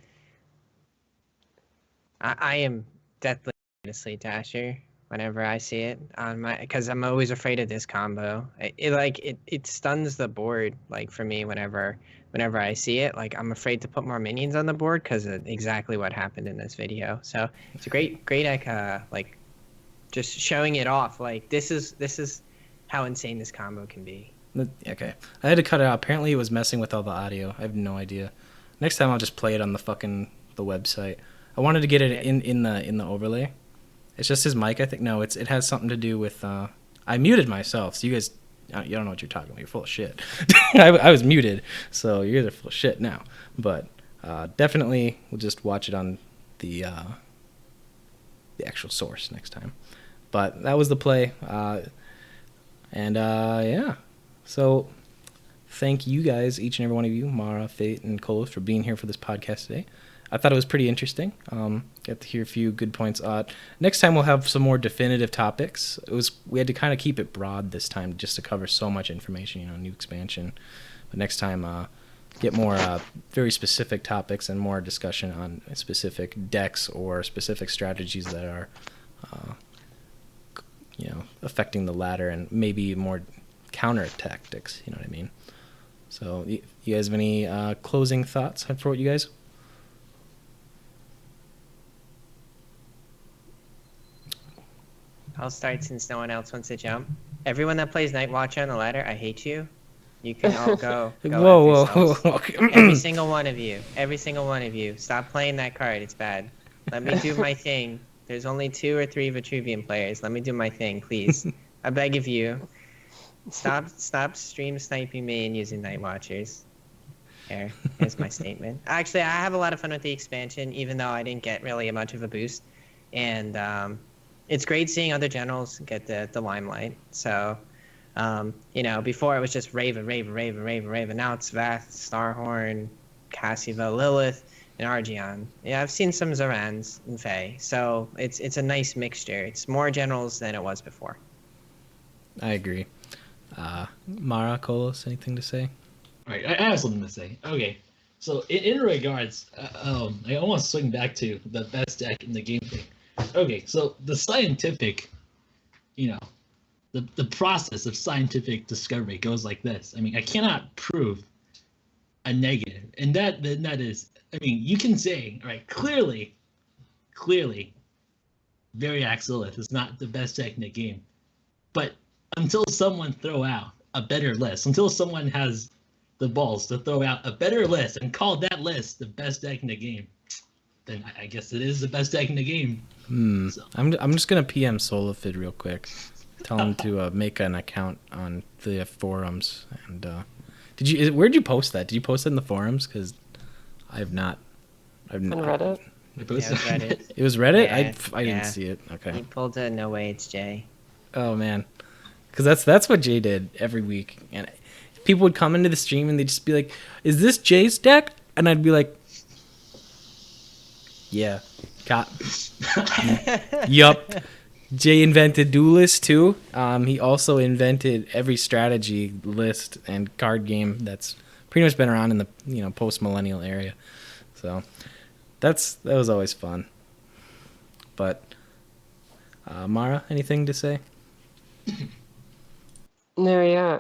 I am deathly a Sleet Dasher whenever I see it on my, because I'm always afraid of this combo. It stuns the board, like, for me whenever I see it. Like, I'm afraid to put more minions on the board because of exactly what happened in this video. So it's a great like, just showing it off. Like, this is how insane this combo can be. Okay, I had to cut it out. Apparently it was messing with all the audio. I have no idea. Next time I'll just play it on the website. I wanted to get it in the overlay. It's just his mic, I think. No, it has something to do with. I muted myself, so you guys, you don't know what you're talking about. You're full of shit. I was muted, so you guys are full of shit now. But definitely, we'll just watch it on the actual source next time. But that was the play, yeah. So thank you guys, each and every one of you, Mara, Fate, and Kolos, for being here for this podcast today. I thought it was pretty interesting. Got to hear a few good points. Next time we'll have some more definitive topics. We had to kind of keep it broad this time just to cover so much information, new expansion. But next time, get more very specific topics and more discussion on specific decks or specific strategies that are, affecting the ladder, and maybe more counter tactics. You know what I mean? So, you guys have any closing thoughts for what you guys? I'll start since no one else wants to jump. Everyone that plays Night Watch on the ladder, I hate you. You can all go. Whoa. Okay. Every single one of you. Stop playing that card. It's bad. Let me do my thing. There's only 2 or 3 Vitruvian players. Let me do my thing, please. I beg of you. Stop stream sniping me and using Night Watchers. Here's my statement. Actually, I have a lot of fun with the expansion, even though I didn't get really much of a boost. And it's great seeing other generals get the limelight. So, before it was just Raven. Now it's Vath, Starhorn, Cassiva, Lilith, and Argeon. Yeah, I've seen some Zorans and Fae. So it's a nice mixture. It's more generals than it was before. I agree. Mara, Kolos, anything to say? All right, I have something to say. Okay, so in regards, I almost swing back to the best deck in the game thing. Okay, so the scientific, the process of scientific discovery goes like this. I mean, I cannot prove a negative, and that is, I mean, you can say, all right, clearly, Variax Lilith is not the best deck in the game, but until someone throw out a better list, until someone has the balls to throw out a better list and call that list the best deck in the game, then I guess it is the best deck in the game. So. I'm just gonna PM Solifid real quick. Tell him to make an account on the forums. And where'd you post that? Did you post it in the forums? Because I've not. On Reddit. It was Reddit. It was Reddit. Yeah, I didn't see it. Okay. He pulled a no way it's Jay. Oh man, because that's what Jay did every week, and people would come into the stream and they'd just be like, "Is this Jay's deck?" And I'd be like, "Yeah, yup." Jay invented Duelyst too. He also invented every strategy list and card game that's pretty much been around in the post-millennial area. So that was always fun. But Mara, anything to say? No, yeah.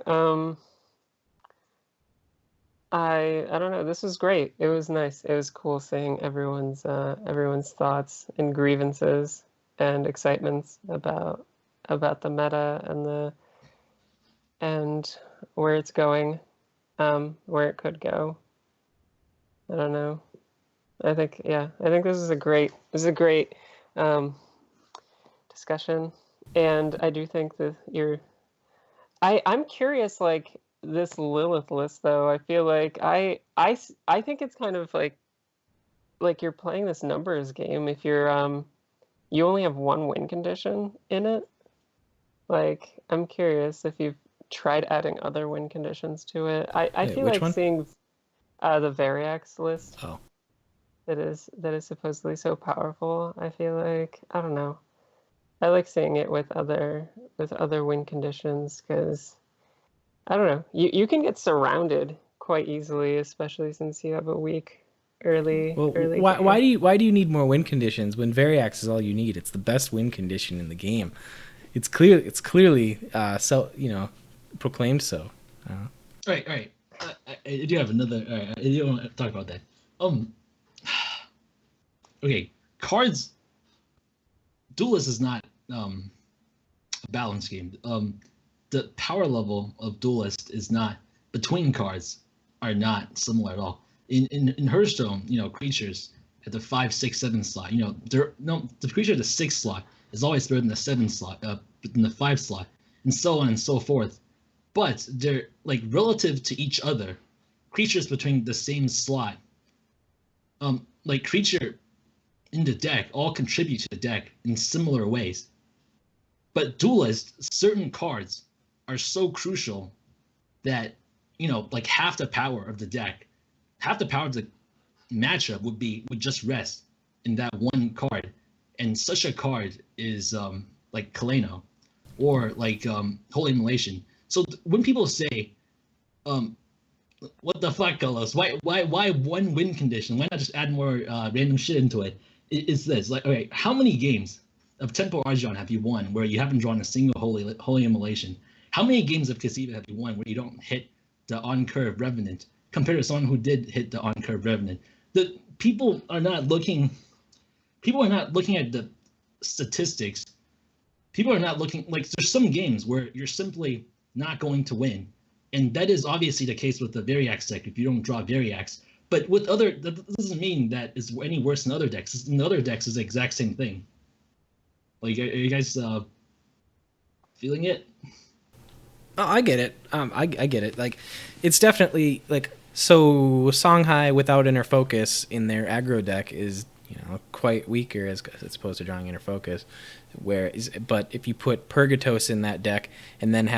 I don't know. This was great. It was nice. It was cool seeing everyone's thoughts and grievances and excitements about the meta and where it's going, where it could go. I don't know. I think this is a great discussion, and I do think that I'm curious, like this Lilith list though. I feel like I think it's kind of like you're playing this numbers game if you're you only have one win condition in it. Like, I'm curious if you've tried adding other win conditions to it. I feel like seeing the Variax list. Oh. That is supposedly so powerful. I feel like, I don't know. I like seeing it with other win conditions because I don't know. You can get surrounded quite easily, especially since you have a weak early. Why do you need more win conditions when Variax is all you need? It's the best win condition in the game. It's clearly proclaimed so. All right. I do have another. I do want to talk about that. Okay, cards. Duelyst is not a balance game. The power level of Duelyst is not between cards are not similar at all. In Hearthstone, creatures at the 5, 6, 7 slot, the creature at the 6 slot is always better than the 7 slot, than the 5 slot, and so on and so forth. But they're like relative to each other. Creatures between the same slot, like creature in the deck, all contribute to the deck in similar ways. But Duelyst, certain cards are so crucial that like half the power of the deck. Half the power of the matchup would just rest in that one card, and such a card is like Kaleno, or like Holy Immolation. So when people say, "What the fuck, Carlos? Why one win condition? Why not just add more random shit into it?" It's this, like, okay, how many games of Tempo Argeon have you won where you haven't drawn a single Holy Immolation? How many games of Cassiva have you won where you don't hit the on-curve Revenant? Compared to someone who did hit the on-curve Revenant. The people are not looking at the statistics. People are not looking, like, there's some games where you're simply not going to win. And that is obviously the case with the Variax deck if you don't draw Variax. But with other, that doesn't mean that it's any worse than other decks. In other decks, is the exact same thing. Like, are you guys feeling it? Oh, I get it. I get it. Like, it's definitely like, so Songhai without Inner Focus in their aggro deck is, you know, quite weaker as opposed to drawing Inner Focus. But if you put Purgatos in that deck and then have